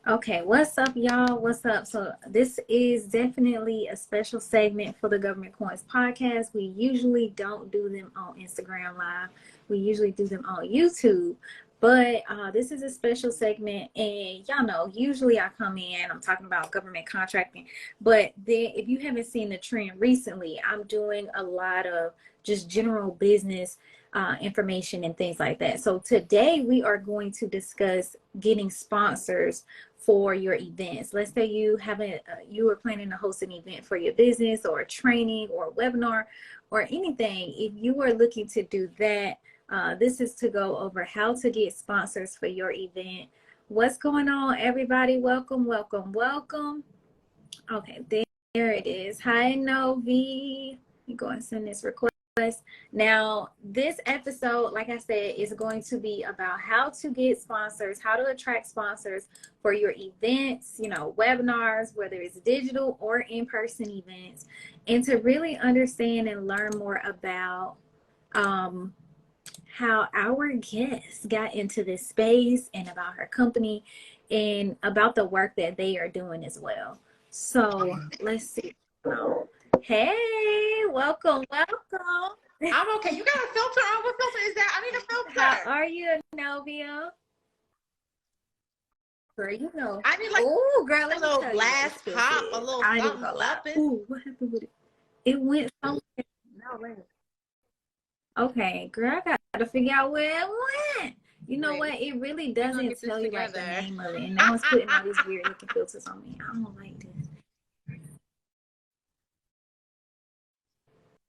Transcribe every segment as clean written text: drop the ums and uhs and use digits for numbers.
Okay, what's up, y'all? What's up? So this is definitely a special segment for the Government Coins podcast. We usually don't do them on Instagram Live. We usually do them on YouTube. But this is a special segment, and y'all know, usually I come in, I'm talking about government contracting. But then if you haven't seen the trend recently, I'm doing a lot of just general business information and things like that. So today we are going to discuss getting sponsors for your events. Let's say you were planning to host an event for your business or a training or a webinar or anything. If you are looking to do that, this is to go over how to get sponsors for your event. What's going on, everybody? Welcome, welcome, welcome. Okay, there it is. Hi, Novi. You go and send this request. Now, this episode, like I said, is going to be about how to get sponsors, how to attract sponsors for your events, webinars, whether it's digital or in-person events, and to really understand and learn more about how our guest got into this space and about her company and about the work that they are doing as well. So let's see. Hey, welcome. I'm okay. You got a filter on? What filter is that? I need a filter. How are you, Enovia? Girl, I need like girl, a little blast pop, a little something flipping. Ooh, what happened with it? It went somewhere. No, wait. Okay, girl, I got to figure out where it went. You know what? It really doesn't tell you like the name of it. And now it's putting all these weird looking filters on me. I don't like this.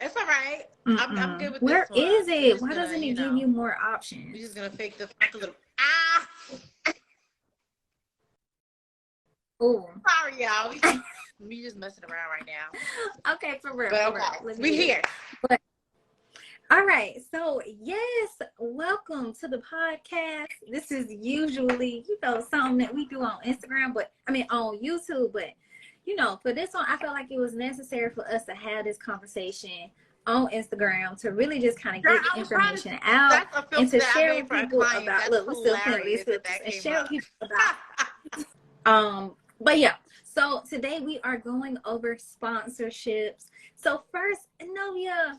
It's all right. I'm good with Where this one. is it? Why doesn't it give you more options? We're just gonna fake the little Oh, sorry, y'all. We just messing around right now. Okay, for real. But okay, we here. But, all right. So yes, welcome to the podcast. This is usually, something that we do on Instagram, on YouTube, but for this one, I felt like it was necessary for us to have this conversation on Instagram to really just kind of get the information out and to share with people about. Look, we're still playing these filters and share with people about. But yeah, so today we are going over sponsorships. So first, Enovia,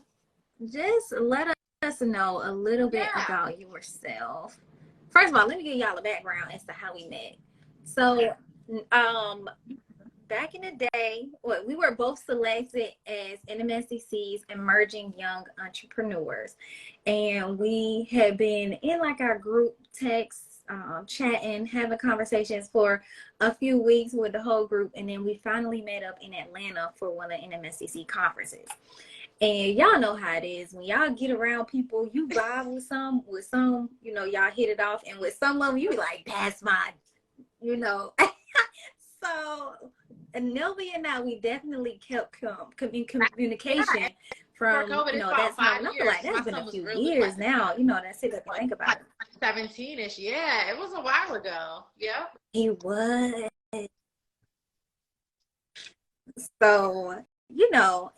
just let us know a little bit about yourself. First of all, let me give y'all a background as to how we met. So, back in the day, we were both selected as NMSDC's Emerging Young Entrepreneurs. And we had been in like our group text, chatting, having conversations for a few weeks with the whole group. And then we finally met up in Atlanta for one of the NMSDC conferences. And y'all know how it is. When y'all get around people, you vibe with some, y'all hit it off. And with some of them, you be like, that's my, So, Enovia and I, we definitely kept in communication from, that time. I feel like that's been a few years now, that's it. I think about it. 17-ish, yeah. It was a while ago. Yeah. It was. So, and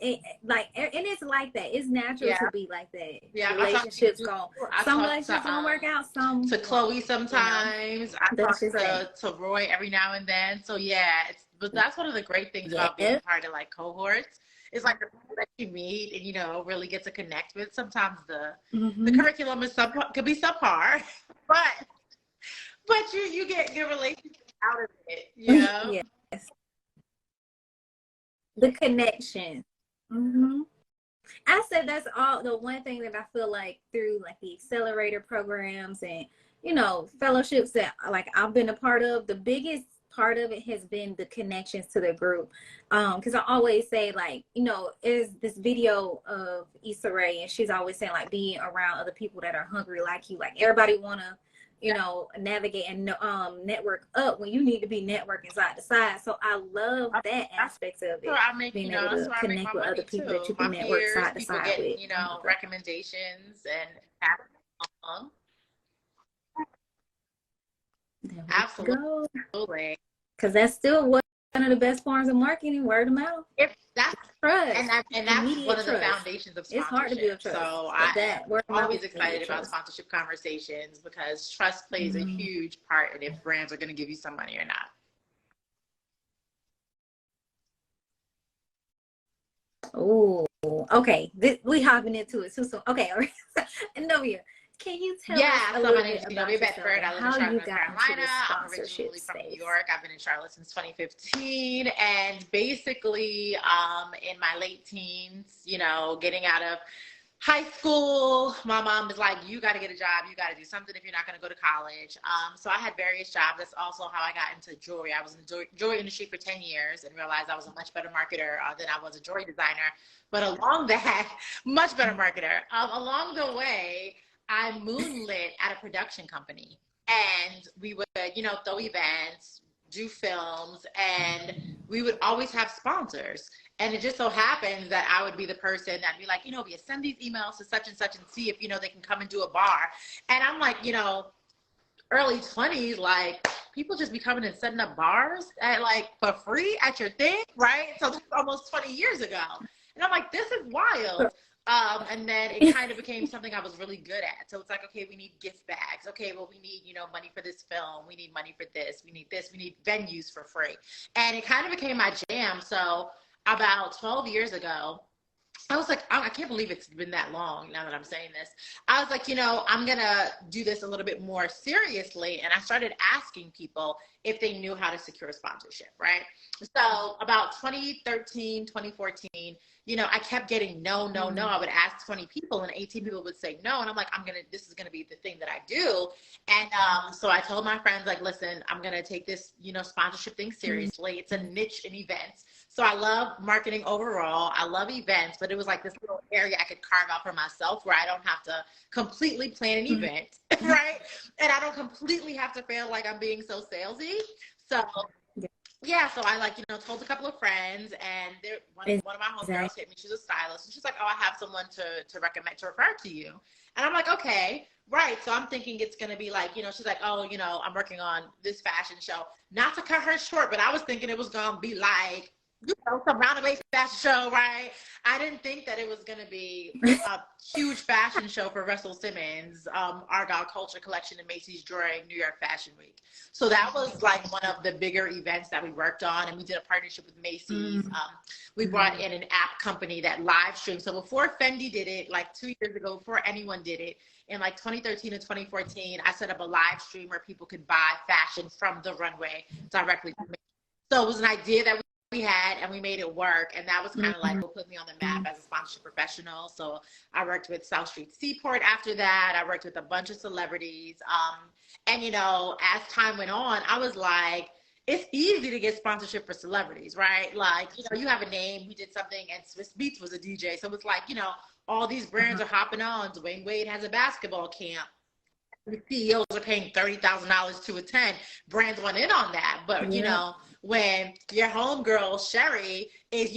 it's like that. It's natural to be like that. Yeah, relationships some relationships don't work out. Some to Chloe sometimes. I talk to Roy every now and then. So but that's one of the great things about being part of like cohorts. It's like the people that you meet and really get to connect with. Sometimes the curriculum is could be subpar, but you get good relationships out of it. Yes. The connection. I said that's all the one thing that I feel like through like the accelerator programs and fellowships that like I've been a part of, the biggest part of it has been the connections to the group. Because I always say like, is this video of Issa Rae, and she's always saying like being around other people that are hungry like you, like everybody wanna navigate and network up when you need to be networking side to side. So I love that aspect of it. Being able to connect with other people that you can network side to side with. Recommendations and pass along. Absolutely. Because that's still one of the best forms of marketing, word of mouth. That's trust. And that's one of the foundations of sponsorship. It's hard to build trust. So I'm always excited about sponsorship conversations because trust plays a huge part in if brands are going to give you some money or not. Oh, okay. We hopping into it too soon. Okay, all right. Enovia, can you tell us a so little my name bit is about Enovia yourself Bedford. and I live in how Charlotte, you North got into Carolina. this I'm sponsorship originally from New space? York. I've been in Charlotte since 2015. And basically, in my late teens, getting out of high school, my mom was like, you got to get a job. You got to do something if you're not going to go to college. So I had various jobs. That's also how I got into jewelry. I was in the jewelry industry for 10 years and realized I was a much better marketer than I was a jewelry designer. But along that, much better marketer. Along the way, I moonlit at a production company. And we would, throw events, do films, and we would always have sponsors. And it just so happens that I would be the person that'd be like, we send these emails to such and such and see if, they can come and do a bar. And I'm like, early 20s, like people just be coming and setting up bars at for free at your thing, right? So this is almost 20 years ago. And I'm like, this is wild. And then it kind of became something I was really good at. So it's like, okay, we need gift bags. Okay, well, we need, money for this film. We need money for this. We need this. We need venues for free. And it kind of became my jam. So about 12 years ago, I was like, I can't believe it's been that long now that I'm saying this. I was like, I'm going to do this a little bit more seriously. And I started asking people if they knew how to secure sponsorship, right? So about 2013, 2014, I kept getting no. I would ask 20 people and 18 people would say no. And I'm like, this is going to be the thing that I do. And so I told my friends, like, listen, I'm going to take this, sponsorship thing seriously. It's a niche in events. So I love marketing overall. I love events, but it was like this little area I could carve out for myself where I don't have to completely plan an event, right? And I don't completely have to feel like I'm being so salesy. So yeah, so I told a couple of friends, and one of my homegirls hit me. She's a stylist, and she's like, "Oh, I have someone to recommend, to refer to you." And I'm like, "Okay, right." So I'm thinking it's gonna be like, she's like, "Oh, I'm working on this fashion show." Not to cut her short, but I was thinking it was gonna be like, some roundabout fashion show, right? I didn't think that it was going to be a huge fashion show for Russell Simmons, Argyle Culture Collection and Macy's during New York Fashion Week. So that was like one of the bigger events that we worked on, and we did a partnership with Macy's. We brought in an app company that live streamed. So before Fendi did it, like 2 years ago, before anyone did it, in like 2013 and 2014, I set up a live stream where people could buy fashion from the runway directly from me. So it was an idea that we had, and we made it work, and that was kind of like what put me on the map as a sponsorship professional. So I worked with South Street Seaport after that. I worked with a bunch of celebrities, and as time went on, I was like, it's easy to get sponsorship for celebrities, right? Like, you have a name. We did something, and Swiss Beats was a DJ, so it's like, all these brands are hopping on. Dwayne Wade has a basketball camp. The CEOs are paying $30,000 to attend. Brands want in on that, but when your homegirl Sherry is,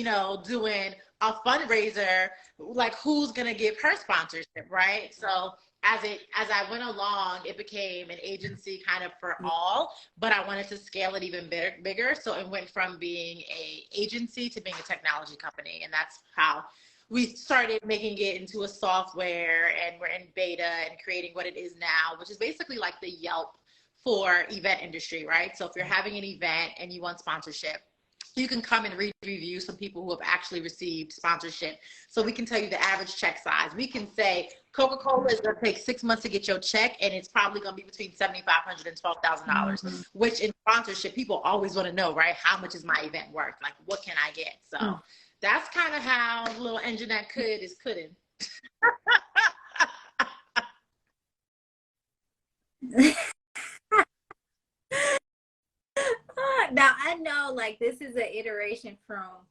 doing a fundraiser, like, who's gonna give her sponsorship, right? So as I went along, it became an agency kind of for all, but I wanted to scale it even bigger. So it went from being a agency to being a technology company, and that's how we started making it into a software, and we're in beta and creating what it is now, which is basically like the Yelp for event industry, right? So if you're having an event and you want sponsorship, you can come and read reviews from people who have actually received sponsorship. So we can tell you the average check size. We can say Coca-Cola is going to take 6 months to get your check, and it's probably going to be between $7,500 and $12,000, which in sponsorship, people always want to know, right? How much is my event worth? Like, what can I get? So that's kind of how the little engine that could is couldn't. Now I know, like, this is an iteration from,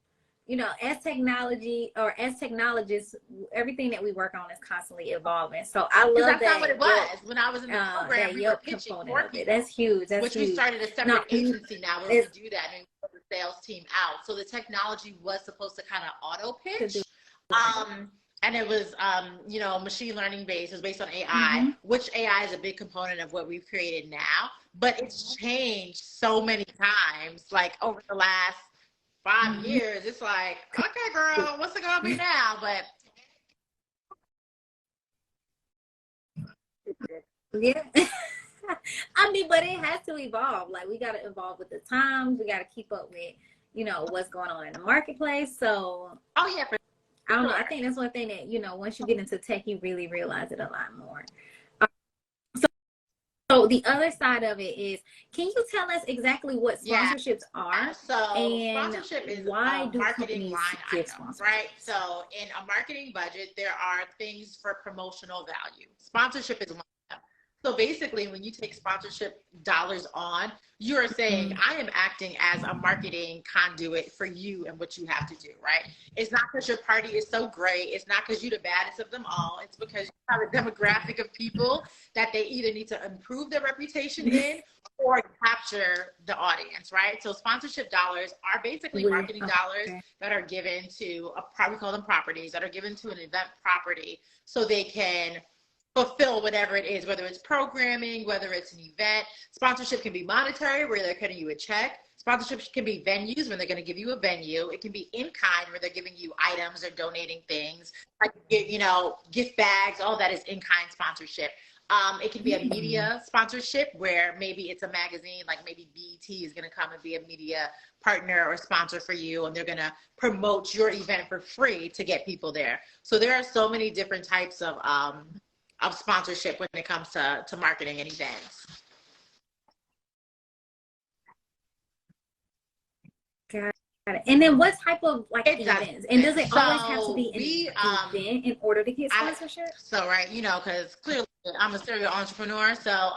as technologists, everything that we work on is constantly evolving. So I love that's not what it was when I was in the program. We were pitching for people. That's huge. We started a separate agency now where we do that and we put the sales team out. So the technology was supposed to kind of auto pitch. And it was, machine learning based. It was based on AI, which AI is a big component of what we've created now. But it's changed so many times, like over the last 5 years. It's like, okay, girl, what's it going to be now? But yeah. I mean, but it has to evolve. Like, we got to evolve with the times. We got to keep up with, what's going on in the marketplace. So, I don't know. I think that's one thing that, you know, once you get into tech, you really realize it a lot more. So the other side of it is, can you tell us exactly what sponsorships are? So and sponsorship is why a do marketing line give item, right? So in a marketing budget, there are things for promotional value. Sponsorship is one of them. So basically, when you take sponsorship dollars on, you're saying, I am acting as a marketing conduit for you and what you have to do, right? It's not because your party is so great. It's not because you're the baddest of them all. It's because you have a demographic of people that they either need to improve their reputation in or capture the audience, right? So sponsorship dollars are basically marketing dollars that are given to we call them properties, that are given to an event property so they can fulfill whatever it is, whether it's programming, whether it's an event. Sponsorship can be monetary, where they're cutting you a check. Sponsorship can be venues, when they're going to give you a venue. It can be in kind, where they're giving you items or donating things, like, you know, gift bags. All that is in kind sponsorship. It can be a media sponsorship, where maybe it's a magazine, like maybe BET is going to come and be a media partner or sponsor for you, and they're going to promote your event for free to get people there. So there are so many different types of sponsorship when it comes to marketing and events. Got it. And then what type of events? And does it always have to be an event in order to get sponsorship? Right, you know, because clearly I'm a serial entrepreneur. So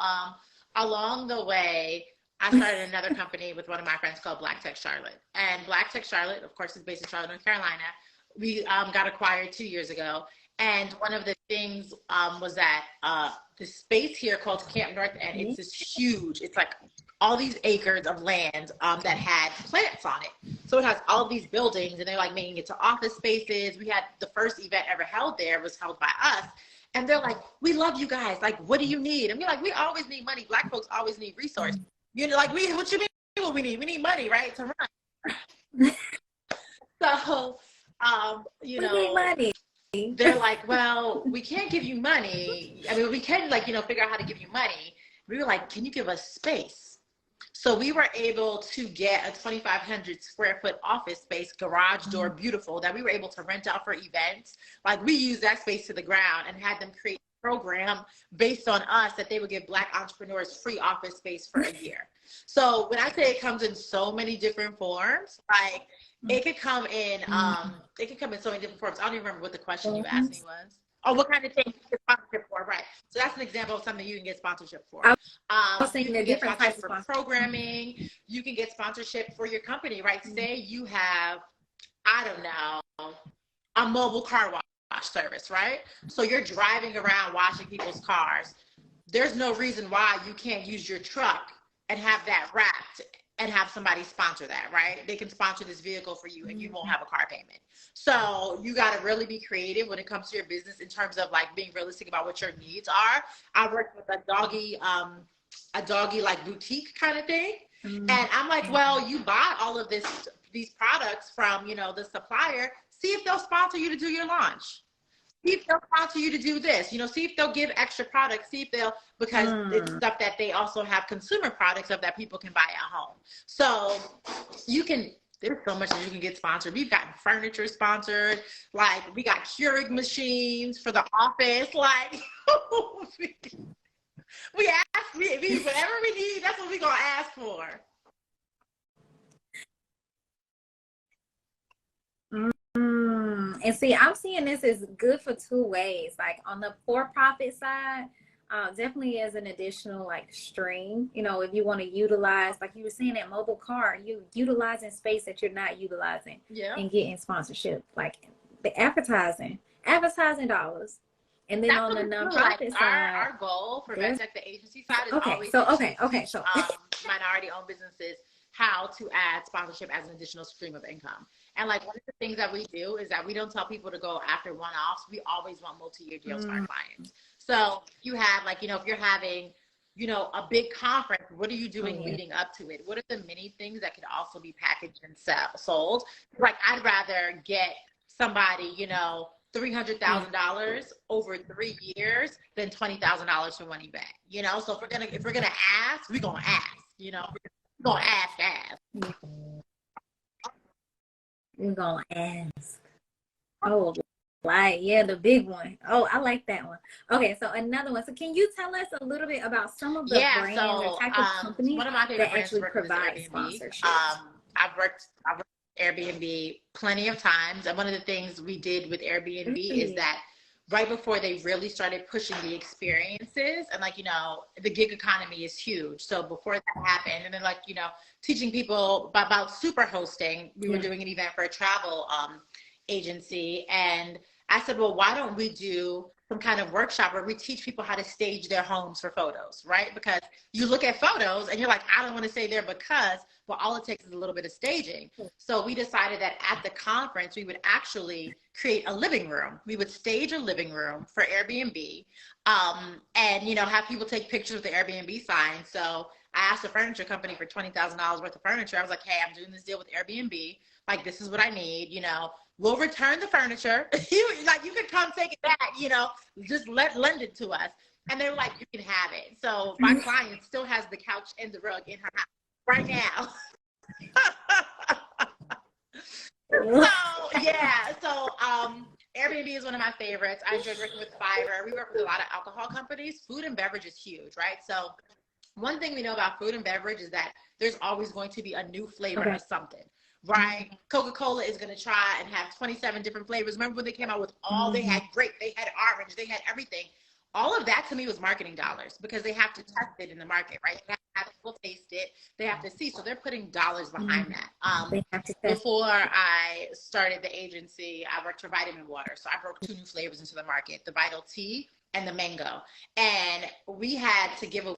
along the way, I started another company with one of my friends called Black Tech Charlotte. And Black Tech Charlotte, of course, is based in Charlotte, North Carolina. We got acquired 2 years ago. And one of the things was that the space here called Camp North End, it's this huge, it's like all these acres of land that had plants on it. So it has all of these buildings, and they're like making it to office spaces. We had the first event ever held there was held by us. And they're like, we love you guys. Like, what do you need? And we're like, we always need money. Black folks always need resources. You know, like, what you mean what we need? We need money, right, to run. So, you know. We need money. They're like, well, we can't give you money. I mean, we can, like, you know, figure out how to give you money. We were like, can you give us space? So we were able to get a 2,500 square foot office space, garage door, beautiful, that we were able to rent out for events. Like, we used that space to the ground and had them create a program based on us that they would give Black entrepreneurs free office space for a year. So when I say it comes in so many different forms, like, it could come in so many different forms. I don't even remember what the question you asked me was. Oh, what kind of things you get sponsorship for, right? So that's an example of something you can get sponsorship for. You can get sponsorship for programming. You can get sponsorship for your company, right? Say you have, I don't know, a mobile car wash service, right? So you're driving around washing people's cars. There's no reason why you can't use your truck and have that wrapped and have somebody sponsor that, right? They can sponsor this vehicle for you and you won't have a car payment. So you got to really be creative when it comes to your business in terms of, like, being realistic about what your needs are. I worked with a doggy like boutique kind of thing. And I'm like, well, you bought all of these products from, you know, the supplier. See if they'll sponsor you to do your launch. See if they'll sponsor you to do this, you know, see if they'll give extra products, see if they'll, because it's stuff that they also have consumer products of that people can buy at home. So there's so much that you can get sponsored. We've gotten furniture sponsored. Like, we got Keurig machines for the office. Like, we whatever we need, that's what we're going to ask for. And see, I'm seeing this as good for two ways. Like, on the for-profit side, definitely as an additional, like, stream. You know, if you want to utilize, like you were saying, that mobile car, you utilizing space that you're not utilizing, and getting sponsorship, like the advertising dollars. And then on the nonprofit side, our goal for Vettdeck, the agency side, is always so minority-owned businesses how to add sponsorship as an additional stream of income. And, like, one of the things that we do is that we don't tell people to go after one-offs. We always want multi-year deals for our clients. So you have, like, you know, if you're having, you know, a big conference, what are you doing leading up to it? What are the many things that could also be packaged and sold? Like, I'd rather get somebody, you know, $300,000 over 3 years than $20,000 for one event. You know, so if we're gonna ask, we're gonna ask. You know, we're gonna ask. We're gonna ask. Oh, like, yeah, the big one. Oh, I like that one. Okay, so another one. So can you tell us a little bit about some of the Yeah, brands or so type of companies one of my favorite that brands to actually work with is provide Airbnb. sponsorships? I've worked with Airbnb plenty of times, and one of the things we did with Airbnb is Really? that right before they really started pushing the experiences, and like, you know, the gig economy is huge. So before that happened, and then like, you know, teaching people about super hosting, we were doing an event for a travel agency, and I said, well, why don't we do some kind of workshop where we teach people how to stage their homes for photos, right? Because you look at photos and you're like, I don't want to stay there because, well, all it takes is a little bit of staging. So we decided that at the conference, we would actually create a living room. We would stage a living room for Airbnb, and, you know, have people take pictures with the Airbnb sign. So I asked a furniture company for $20,000 worth of furniture. I was like, hey, I'm doing this deal with Airbnb. Like, this is what I need, you know. We'll return the furniture. You can come take it back, you know, just lend it to us. And they were like, you can have it. So my client still has the couch and the rug in her house right now. Airbnb is one of my favorites. I enjoyed working with Fiverr. We work with a lot of alcohol companies. Food and beverage is huge, right? So one thing we know about food and beverage is that there's always going to be a new flavor of something. Right? Coca-Cola is going to try and have 27 different flavors. Remember when they came out with all, they had grape, they had orange, they had everything. All of that to me was marketing dollars because they have to test it in the market, right? They have to people taste it. They have to see. So they're putting dollars behind that. Before I started the agency, I worked for vitamin water. So I broke 2 new flavors into the market, the Vital Tea and the mango. And we had to give away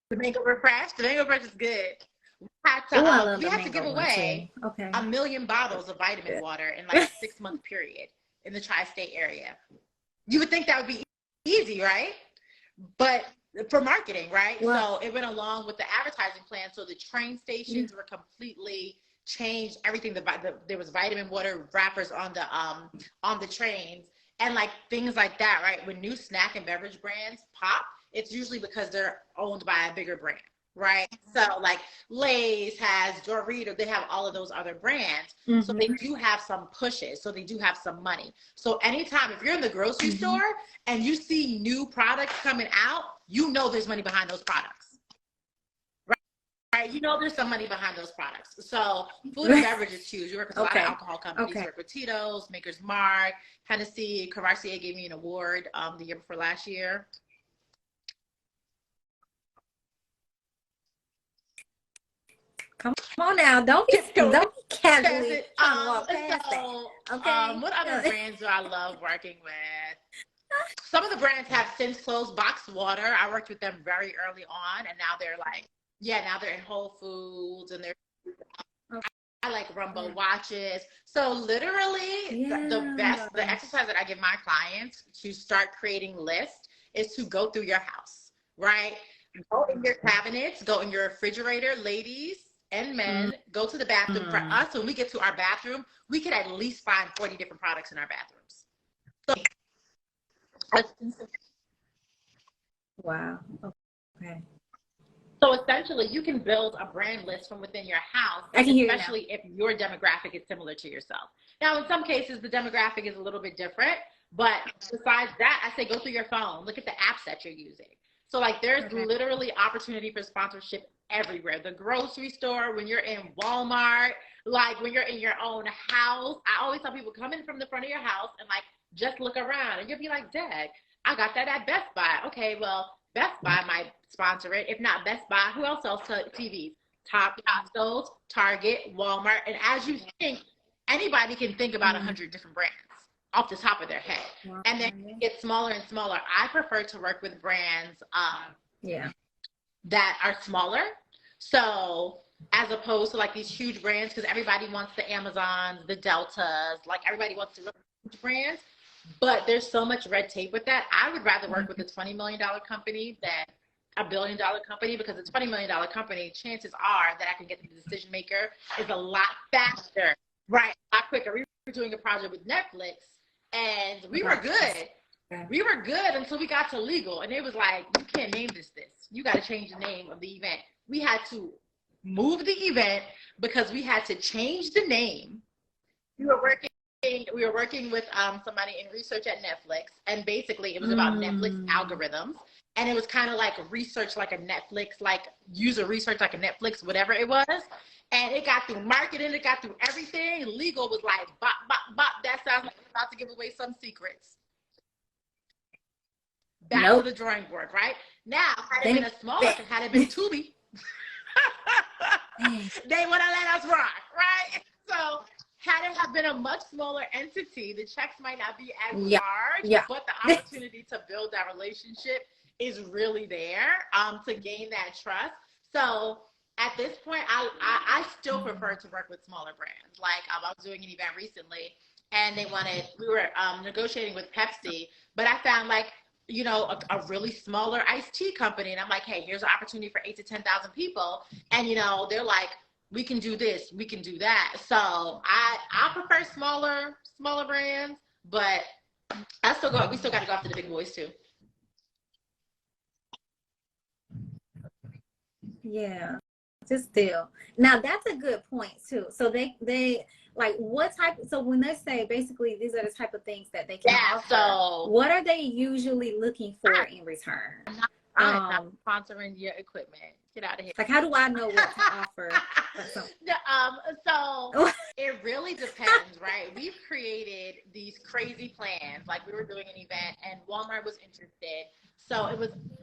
the mango refresh. The mango refresh is good. We had to give away 1 million bottles of vitamin water in like a 6-month period in the tri-state area. You would think that would be easy, right? But for marketing, right? So it went along with the advertising plan. So the train stations were completely changed. Everything. There was vitamin water wrappers on the trains and like things like that, right? When new snack and beverage brands pop, it's usually because they're owned by a bigger brand. Right. So like Lay's has Dorito, they have all of those other brands. So they do have some pushes. So they do have some money. So anytime, if you're in the grocery store and you see new products coming out, you know there's money behind those products. Right? You know there's some money behind those products. So food and beverage is huge. You work with a lot of alcohol companies. You work with Tito's, Maker's Mark, Hennessy. Courvoisier gave me an award the year before last year. Come on now, don't be casually walk past that. Okay. What other brands do I love working with? Some of the brands have since closed. Box Water, I worked with them very early on, and now they're like, now they're in Whole Foods, and they're. I like Rumbo watches. So literally, the exercise that I give my clients to start creating lists is to go through your house, right? Go in your cabinets, go in your refrigerator, ladies and men, go to the bathroom. For us, when we get to our bathroom, we could at least find 40 different products in our bathrooms. So, wow. Okay. So essentially, you can build a brand list from within your house, especially if your demographic is similar to yourself. Now, in some cases, the demographic is a little bit different, but besides that, I say go through your phone, look at the apps that you're using. So like there's literally opportunity for sponsorship everywhere. The grocery store, when you're in Walmart, like when you're in your own house. I always tell people, come in from the front of your house and like just look around, and you'll be like, Dad, I got that at Best Buy. Okay, well, Best Buy might sponsor it. If not Best Buy, who else sells TVs? Costco's, Target, Walmart. And as you think, anybody can think about 100 different brands off the top of their head. And then it gets smaller and smaller. I prefer to work with brands that are smaller. So as opposed to like these huge brands, because everybody wants the Amazons, the Deltas, like everybody wants to run huge brands. But there's so much red tape with that. I would rather work with a $20 million company than $1 billion company, because a $20 million company, chances are that I can get the decision maker is a lot faster, right? A lot quicker. We were doing a project with Netflix, and we were good. We were good until we got to legal, and it was like, you can't name this. You got to change the name of the event. We had to move the event because we had to change the name. We were working we were working with somebody in research at Netflix, and basically it was about Netflix algorithms, and it was kind of like research like a Netflix, like user research like a Netflix, whatever it was. And it got through marketing, it got through everything. Legal was like, bop, bop, bop. That sounds like we're about to give away some secrets. Back to the drawing board, right? Now, had it been a smaller, had it been Tubi, they would have let us rock, right? So, had it have been a much smaller entity, the checks might not be as large, but the opportunity to build that relationship is really there to gain that trust. So, at this point, I still prefer to work with smaller brands. Like, I was doing an event recently, and we were negotiating with Pepsi, but I found like, you know, a really smaller iced tea company. And I'm like, hey, here's an opportunity for 8,000 to 10,000 people. And, you know, they're like, we can do this, we can do that. So I prefer smaller brands, but we still got to go after the big boys too. Yeah, just still. Now that's a good point too. So they like what type, so when they say basically these are the type of things that they can offer, so what are they usually looking for in return? I'm not sponsoring your equipment. Get out of here. Like, how do I know what to offer? So it really depends, right? We've created these crazy plans. Like, we were doing an event and Walmart was interested. So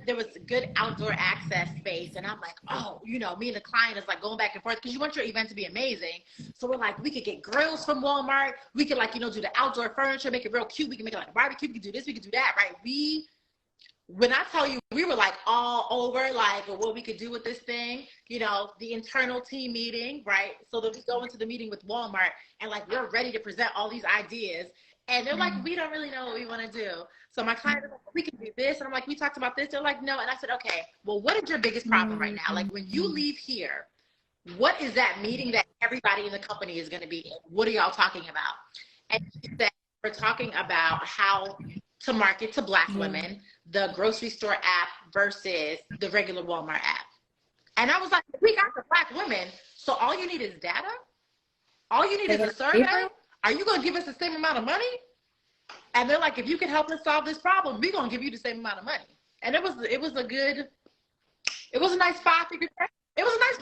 there was good outdoor access space. And I'm like, oh, you know, me and the client is like going back and forth because you want your event to be amazing. So we're like, we could get grills from Walmart. We could, like, you know, do the outdoor furniture, make it real cute. We can make it like a barbecue. We can do this, we can do that, right? When I tell you, we were like all over, like, what we could do with this thing, you know, the internal team meeting, right? So that we go into the meeting with Walmart and like, we're ready to present all these ideas. And they're like, we don't really know what we want to do. So my client is like, we can do this. And I'm like, we talked about this. They're like, no. And I said, okay, well, what is your biggest problem right now? Like, when you leave here, what is that meeting that everybody in the company is going to be in? What are y'all talking about? And she said, we're talking about how to market to Black women, the grocery store app versus the regular Walmart app. And I was like, we got the Black women, so all you need is data? All you need is a survey? Are you going to give us the same amount of money? And they're like, if you can help us solve this problem, we're going to give you the same amount of money. And it was a nice 5-figure check. It was a nice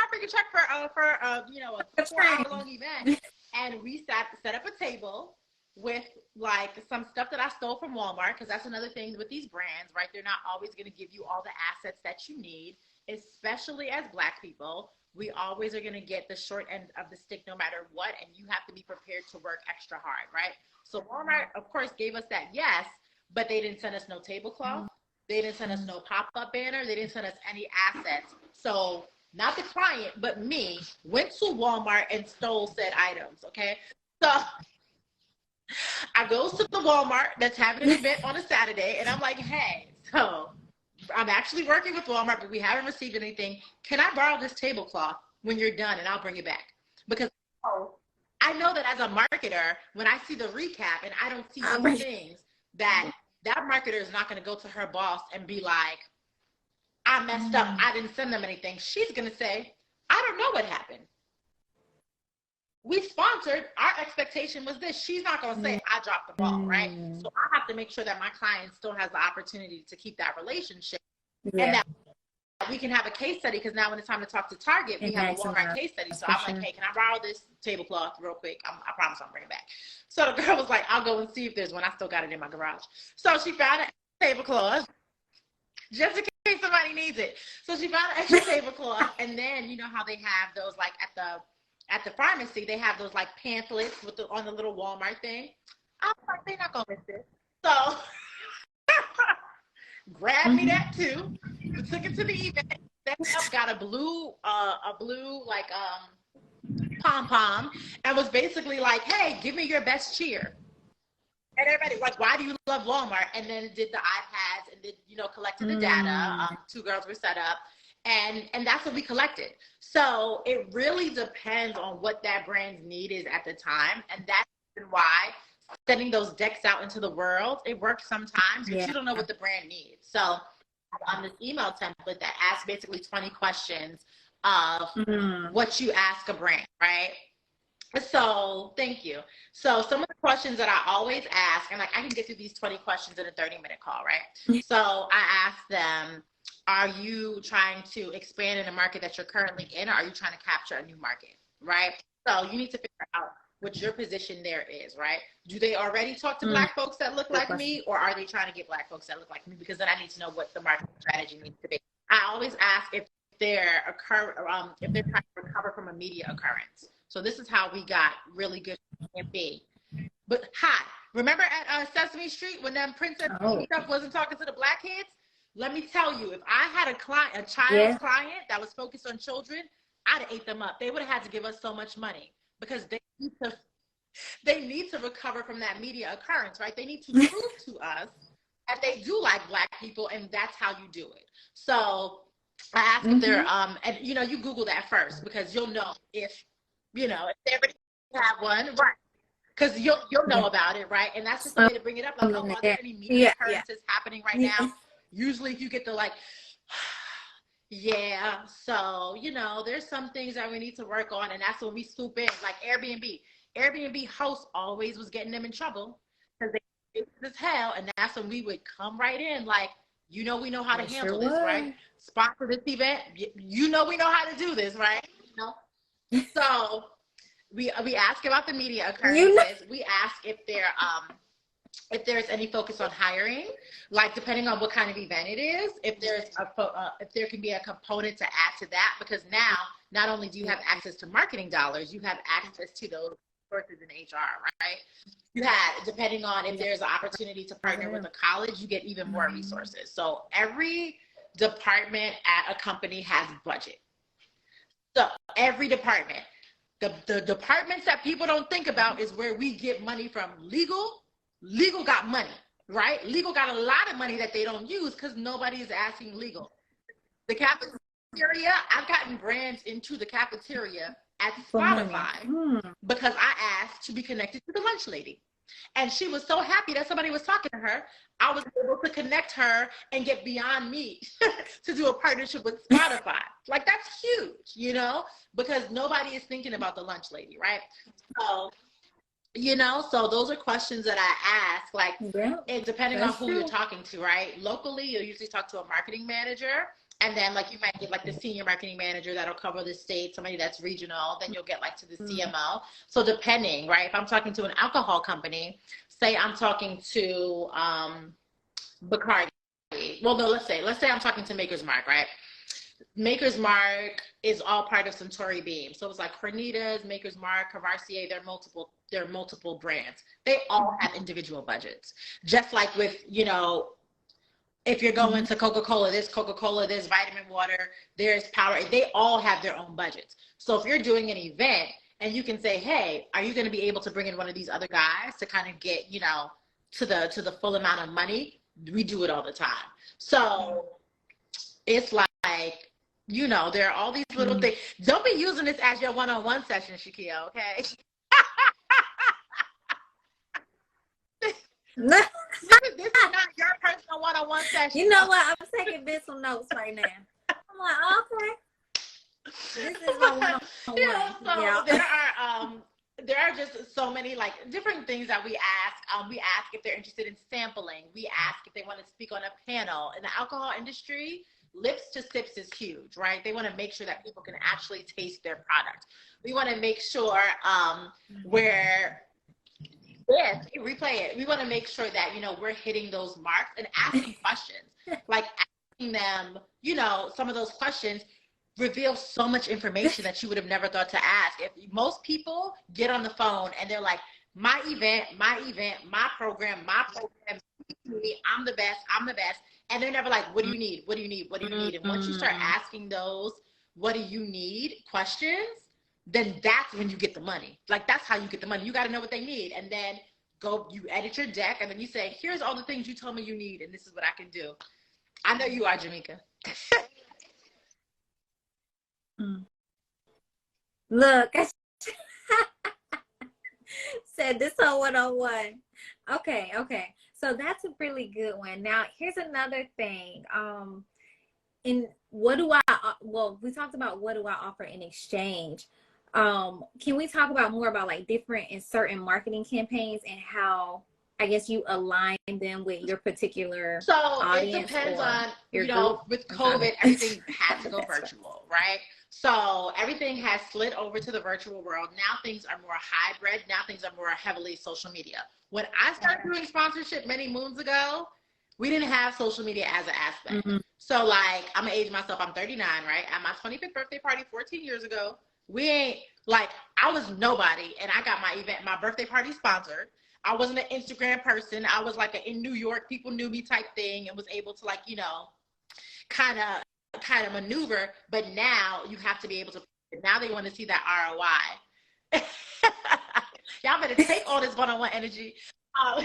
5-figure check for you know, a 4-hour-long event. And we set up a table with like some stuff that I stole from Walmart, because that's another thing with these brands, right? They're not always going to give you all the assets that you need, especially as Black people. We always are going to get the short end of the stick no matter what, and you have to be prepared to work extra hard, right? So Walmart, of course, gave us that yes, but they didn't send us no tablecloth. They didn't send us no pop-up banner. They didn't send us any assets. So not the client, but me, went to Walmart and stole said items, okay? So I goes to the Walmart that's having an event on a Saturday, and I'm like, hey, so I'm actually working with Walmart, but we haven't received anything. Can I borrow this tablecloth when you're done, and I'll bring it back? Because I know that as a marketer, when I see the recap and I don't see these things, that marketer is not going to go to her boss and be like, I messed up, I didn't send them anything. She's going to say, I don't know what happened. We sponsored, our expectation was this. She's not going to say, I dropped the ball, right? So I have to make sure that my client still has the opportunity to keep that relationship. And that we can have a case study, because now when it's time to talk to Target, we have a Walmart case study. So I'm like, hey, can I borrow this tablecloth real quick? I promise I'll bring it back. So the girl was like, I'll go and see if there's one. I still got it in my garage. So she found an tablecloth just in case somebody needs it. So she found an extra tablecloth. And then, you know how they have those, like at the pharmacy, they have those like pamphlets with on the little Walmart thing. I was like, they're not gonna miss this. So grabbed me that too. We took it to the event. Then got a blue like pom-pom, and was basically like, hey, give me your best cheer. And everybody was like, why do you love Walmart? And then did the iPads and did, you know, collected the data. 2 girls were set up. And that's what we collected. So it really depends on what that brand's need is at the time. And that's why sending those decks out into the world, it works sometimes, but you don't know what the brand needs. So on this email template that asks basically 20 questions of what you ask a brand, right? So thank you. So some of the questions that I always ask, and like I can get through these 20 questions in a 30-minute call, right? So I ask them, are you trying to expand in a market that you're currently in, or are you trying to capture a new market, right? So you need to figure out what your position there is, right? Do they already talk to Black folks that look like me, or are they trying to get Black folks that look like me? Because then I need to know what the marketing strategy needs to be. I always ask if they're if they're trying to recover from a media occurrence. So this is how we got really good campaign. But hi, remember at Sesame Street when them princess stuff wasn't talking to the Black kids? Let me tell you, if I had a child client that was focused on children, I'd have ate them up. They would have had to give us so much money because they need to recover from that media occurrence, right? They need to prove to us that they do like Black people, and that's how you do it. So I ask if they're and you know, you Google that first because you'll know if you know if they already have one, right? Because you'll know about it, right? And that's just the way to bring it up. Like, oh, are there any media occurrences happening right now? Usually, if you get the like, yeah, so you know, there's some things that we need to work on, and that's when we swoop in. Like Airbnb host always was getting them in trouble because they as hell, and that's when we would come right in, like, you know, we know how to handle this, right? Sponsor this event, you know, we know how to do this, right? You know, so. We ask about the media occurrences. You know. We ask if there's any focus on hiring, like depending on what kind of event it is. If there can be a component to add to that, because now not only do you have access to marketing dollars, you have access to those resources in HR, right? You have, depending on if there's an opportunity to partner with a college, you get even more resources. So every department at a company has budget. So every department. The departments that people don't think about is where we get money from. Legal got money, right? Legal got a lot of money that they don't use because nobody is asking legal. The cafeteria, I've gotten brands into the cafeteria at Spotify because I asked to be connected to the lunch lady. And she was so happy that somebody was talking to her. I was able to connect her and get Beyond Meat to do a partnership with Spotify. Like, that's huge, you know, because nobody is thinking about the lunch lady, right? So, you know, so those are questions that I ask, like, and depending on who you're talking to, right? Locally, you'll usually talk to a marketing manager. And then, like, you might get, like, the senior marketing manager that'll cover the state, somebody that's regional. Then you'll get, like, to the CMO. So depending, right? If I'm talking to an alcohol company, say I'm talking to Bacardi. Well, no, let's say I'm talking to Maker's Mark, right? Maker's Mark is all part of Suntory Beam. So it's like Cornitas, Maker's Mark, Courvoisier, they're multiple brands. They all have individual budgets. Just like with, you know, if you're going to Coca-Cola, there's Vitamin Water, there's Power. They all have their own budgets. So if you're doing an event and you can say, hey, are you going to be able to bring in one of these other guys to kind of get, you know, to the full amount of money? We do it all the time. So it's like, you know, there are all these little things. Don't be using this as your one-on-one session, ShaKeia, okay? This is not your personal one-on-one session. You know what? I'm taking mental notes right now. I'm like, okay. This is my one-on-one. Yeah, so there are just so many like different things that we ask. We ask if they're interested in sampling. We ask if they want to speak on a panel. In the alcohol industry, lips to sips is huge, right? They want to make sure that people can actually taste their product. We want to make sure yes, replay it. We want to make sure that, you know, we're hitting those marks and asking questions. Like asking them, you know, some of those questions reveal so much information that you would have never thought to ask. If most people get on the phone and they're like, my event, my program, I'm the best. And they're never like, what do you need? What do you need? What do you need? And once you start asking those, what do you need questions, then that's when you get the money. Like, that's how you get the money. You got to know what they need. And then you edit your deck, and then you say, here's all the things you told me you need, and this is what I can do. I know you are, Jamaica. Look, said this on one-on-one. Okay. So that's a really good one. Now, here's another thing. We talked about what do I offer in exchange. Can we talk about more about like different and certain marketing campaigns and how I guess you align them with your particular audience? It depends on, you know, with COVID, everything had to go virtual, right? So everything has slid over to the virtual world. Now things are more hybrid. Now things are more heavily social media. When I started doing sponsorship many moons ago, we didn't have social media as an aspect. Mm-hmm. So like, I'm gonna age myself. I'm 39, right? At my 25th birthday party 14 years ago, we ain't like, I was nobody, and I got my birthday party sponsored. I wasn't an Instagram person. I was like in New York, people knew me type thing, and was able to like, kind of maneuver. But now you have to be able to, now they want to see that ROI. Y'all better take all this one-on-one energy. So,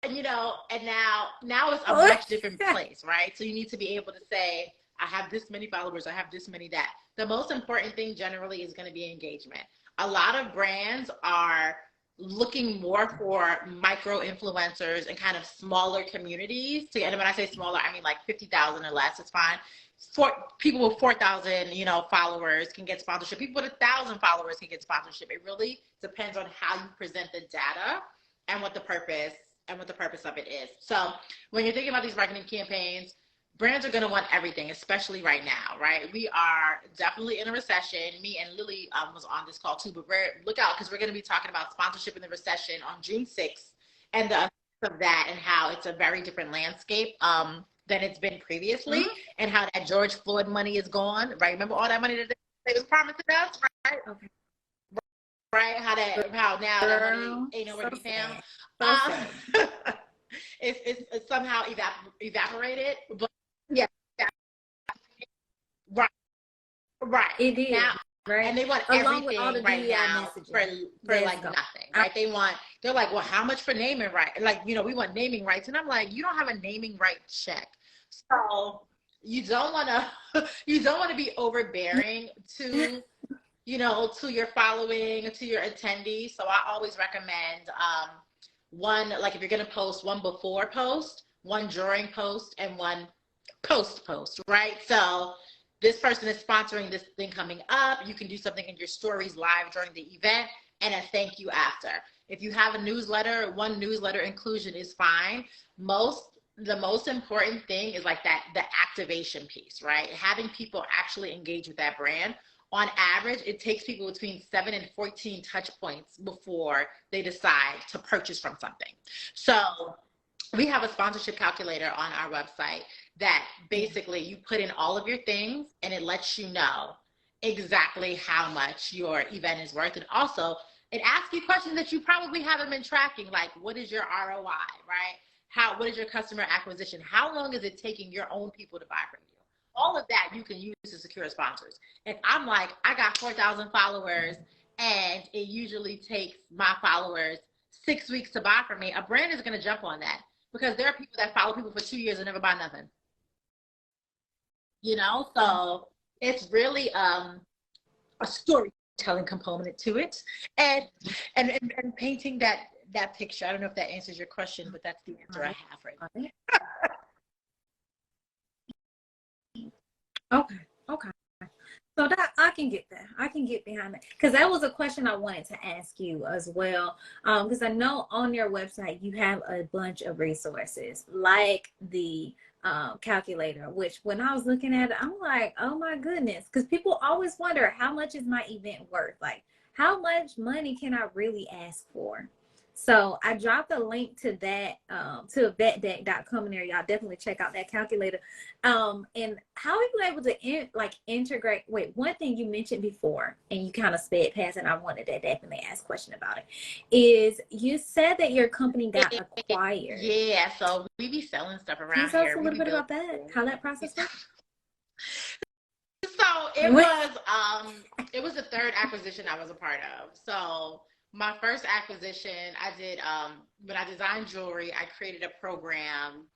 and now it's a much different place, right? So you need to be able to say, I have this many followers, I have this many that. The most important thing generally is going to be engagement. A lot of brands are looking more for micro influencers and kind of smaller communities. And when I say smaller, I mean like 50,000 or less, it's fine. People with 4,000, followers can get sponsorship. People with 1,000 followers can get sponsorship. It really depends on how you present the data and what the purpose of it is. So when you're thinking about these marketing campaigns, brands are going to want everything, especially right now, right? We are definitely in a recession. Me and Lily was on this call too, but look out, because we're going to be talking about sponsorship in the recession on June 6th and the effects of that and how it's a very different landscape than it's been previously, and how that George Floyd money is gone, right? Remember all that money that they was promising us, right? Okay. Right? How now that money ain't nowhere to be found. It's somehow evaporated, but yeah. Right. It is. Now, right. And they want along with all the right now for like nothing, right? They're like, well, how much for naming rights? Like, we want naming rights. And I'm like, you don't have a naming right check. So you don't want to be overbearing to, to your following, to your attendees. So I always recommend, one, like if you're going to post, one before post, one during post, and one post, right? So this person is sponsoring this thing coming up. You can do something in your stories live during the event and a thank you after. If you have a newsletter, one newsletter inclusion is fine. The most important thing is like the activation piece, right? Having people actually engage with that brand. On average, it takes people between 7 and 14 touch points before they decide to purchase from something. So we have a sponsorship calculator on our website that basically you put in all of your things and it lets you know exactly how much your event is worth. And also it asks you questions that you probably haven't been tracking, like what is your ROI, right? What is your customer acquisition? How long is it taking your own people to buy from you? All of that you can use to secure sponsors. And I'm like, I got 4,000 followers and it usually takes my followers 6 weeks to buy from me. A brand is going to jump on that because there are people that follow people for 2 years and never buy nothing. So it's really a storytelling component to it, and painting that picture. I don't know if that answers your question, but that's the answer I have right now. Okay. So that I can get that. I can get behind that, because that was a question I wanted to ask you as well. Because I know on your website you have a bunch of resources like the calculator, which when I was looking at it, I'm like, oh my goodness, because people always wonder, how much is my event worth? Like, how much money can I really ask for? So I dropped a link to that, to Vettdeck.com in there. Y'all definitely check out that calculator. And how are you able to integrate? Wait, one thing you mentioned before, and you kind of sped past, and I wanted to definitely ask a question about it, is you said that your company got acquired. Yeah, so we be selling stuff around here. Can you tell us a little bit about that? How that process works? So it was the third acquisition I was a part of. So my first acquisition I did, when I designed jewelry, I created a program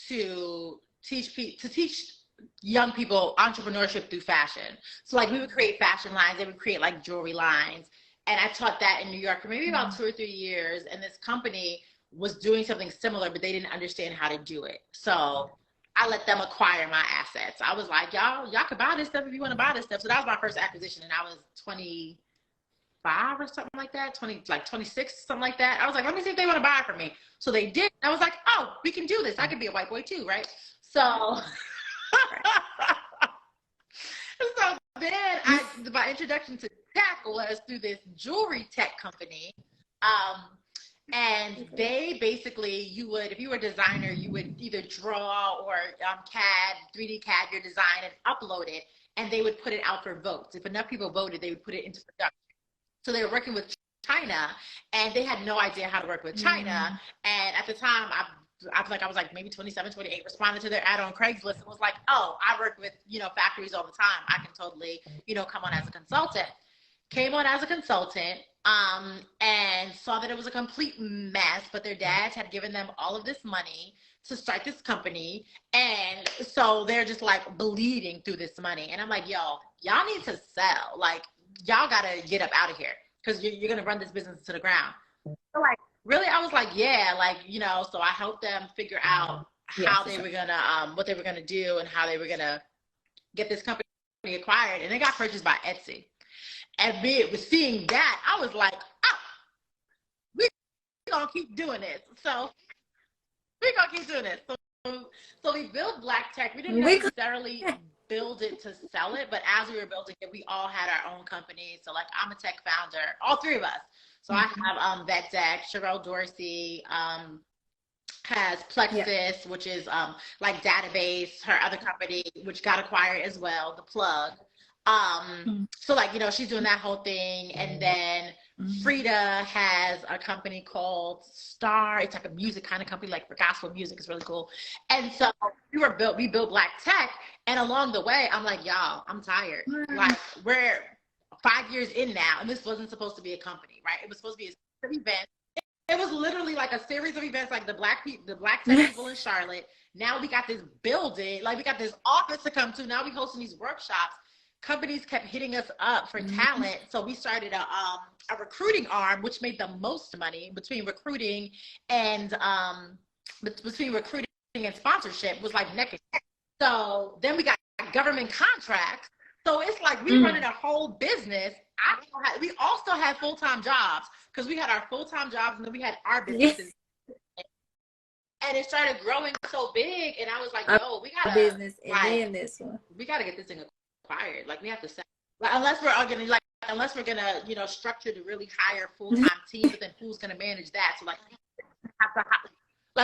to teach young people entrepreneurship through fashion. So like we would create fashion lines, they would create like jewelry lines. And I taught that in New York for maybe about 2 or 3 years. And this company was doing something similar, but they didn't understand how to do it. So I let them acquire my assets. I was like, y'all could buy this stuff if you want to buy this stuff. So that was my first acquisition, and I was 25 or something like that, 26, something like that. I was like, let me see if they want to buy it from me. So they did. I was like, oh, we can do this. I could be a white boy too, right? So, so then my introduction to tech was through this jewelry tech company. And they basically, if you were a designer, you would either draw or CAD, 3D CAD your design and upload it, and they would put it out for votes. If enough people voted, they would put it into production. So they were working with China, and they had no idea how to work with China. And at the time, I was like maybe 27, 28, responded to their ad on Craigslist and was like, oh, I work with, factories all the time. I can totally, come on as a consultant. Came on as a consultant, and saw that it was a complete mess, but their dads had given them all of this money to start this company. And so they're just like bleeding through this money. And I'm like, y'all need to sell. Like, y'all got to get up out of here because you're going to run this business to the ground. So like, really, I was like, yeah, like, so I helped them figure out how they were going to, what they were going to do and how they were going to get this company acquired. And they got purchased by Etsy. And seeing that, I was like, oh, we're going to keep doing this. So we're going to keep doing this. So we built Black Tech. We didn't necessarily build it to sell it, but as we were building it, we all had our own companies. So like, I'm a tech founder, all three of us. So I have Vettdeck, Sherelle Dorsey has Plexus, which is like database, her other company, which got acquired as well, The Plug. So like, she's doing that whole thing. And then Frida has a company called Star. It's like a music kind of company, like for gospel music. It's really cool. And so we built Black Tech. And along the way, I'm like, y'all, I'm tired. Like, we're 5 years in now, and this wasn't supposed to be a company, right? It was supposed to be a series of events. It was literally like a series of events, like the Black Tech people in Charlotte. Now we got this building, like we got this office to come to. Now we hosting these workshops. Companies kept hitting us up for talent. So we started a recruiting arm, which made the most money between recruiting and sponsorship was like neck and neck. So then we got government contracts. So it's like we running a whole business. We also had full-time jobs because we had our full-time jobs and then we had our businesses. And it started growing so big, and I was like, yo, we got a business, and then this one. We got to get this thing acquired. Like, we have to sell. Like, unless we're gonna structure to really hire full-time teams, but then who's gonna manage that? So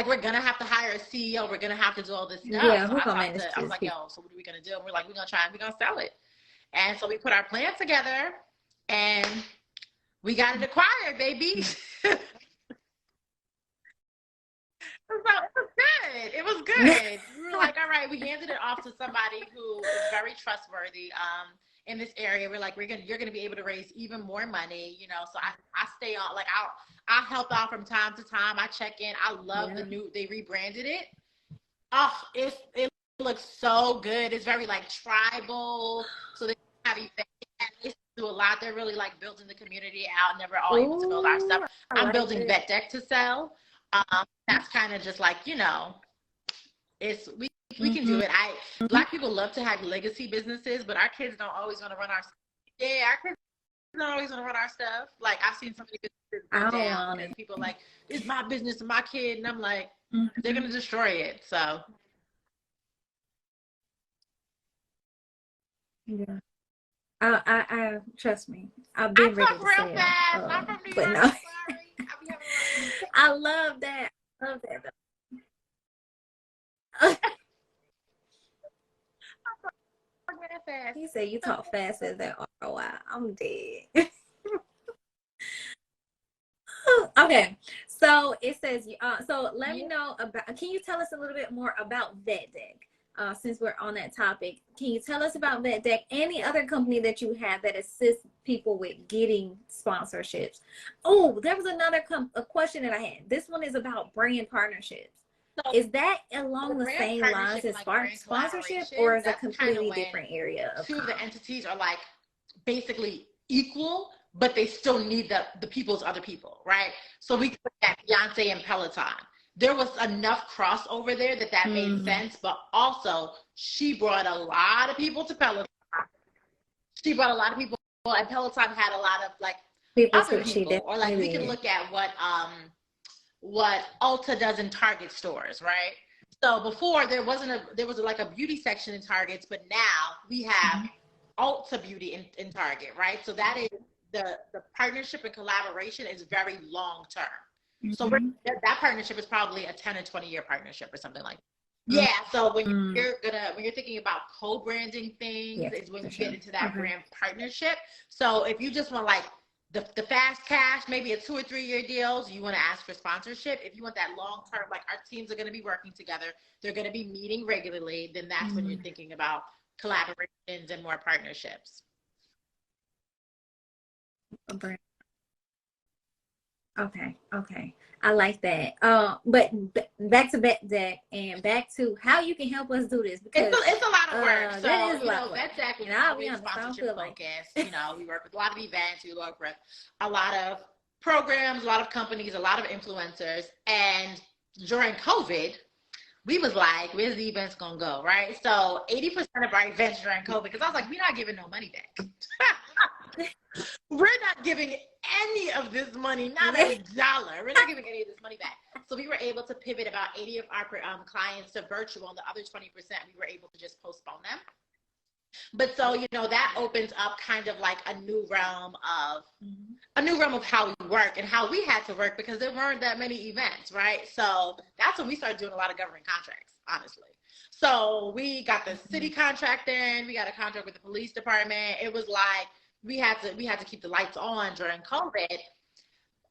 we're gonna have to hire a CEO. We're gonna have to do all this stuff. Yeah, so I was like, yo, so what are we gonna do? And we're like, we're gonna sell it. And so we put our plan together, and we got it acquired, baby. It was good. We were like, all right, we handed it off to somebody who is very trustworthy in this area. We're like, you're gonna be able to raise even more money, So I stay on, like I help out from time to time. I check in. I love they rebranded it. Oh, it looks so good. It's very like tribal. So they have events. They do a lot. They're really like building the community out, and we're all able to build our stuff. I'm building Vettdeck to sell. That's kind of just like, it's we can do it. Black people love to have legacy businesses, but our kids don't always want to run our stuff. Like, I've seen so many businesses go down, and people like, it's my business and my kid, and I'm like, they're gonna destroy it. So yeah, I trust me. I've been ready to sell. I'm from New York. No. I love that. He said you talk fast as that ROI. I'm dead. Okay, so it says, so let me know about, can you tell us a little bit more about Vettdeck? Since we're on that topic, can you tell us about Vettdeck, any other company that you have that assists people with getting sponsorships? Oh, there was another a question that I had. This one is about brand partnerships. So is that along the same lines as sponsorship, or is it a completely different area? Two of the entities are like basically equal, but they still need the people's other people, right? So we put that Beyonce and Peloton. there was enough crossover there that made sense. But also, she brought a lot of people to Peloton. She brought a lot of people, and Peloton had a lot of like other people. Or like we can look at what Ulta does in Target stores, right? So before there was like a beauty section in Targets, but now we have Ulta Beauty in Target, right? So that is the partnership and collaboration is very long term. So that partnership is probably a 10 or 20 year partnership or something like that. Yeah. So when you're thinking about co-branding things, is when you get into that brand partnership. So if you just want like the fast cash, maybe a 2 or 3 year deals, you want to ask for sponsorship. If you want that long term, like our teams are going to be working together, they're going to be meeting regularly, then that's when you're thinking about collaborations and more partnerships. Okay. I like that. But back to Vettdeck and back to how you can help us do this, because it's a lot of work. So that is you know, Vettdeck is always sponsorship focused. You know, we work with a lot of events, we work with a lot of programs, a lot of companies, a lot of influencers. And during COVID, we was like, where's the events gonna go, right? So 80% of our events during COVID, because I was like, we're not giving no money back. We're not giving any of this money, not a dollar. We're not giving any of this money back. So we were able to pivot about 80 of our clients to virtual, and the other 20% we were able to just postpone them. But so, you know, that opens up kind of like a new realm of how we work and how we had to work, because there weren't that many events, right? So that's when we started doing a lot of government contracts, honestly. So we got the city contract in, we got a contract with the police department. It was like we had to keep the lights on during COVID.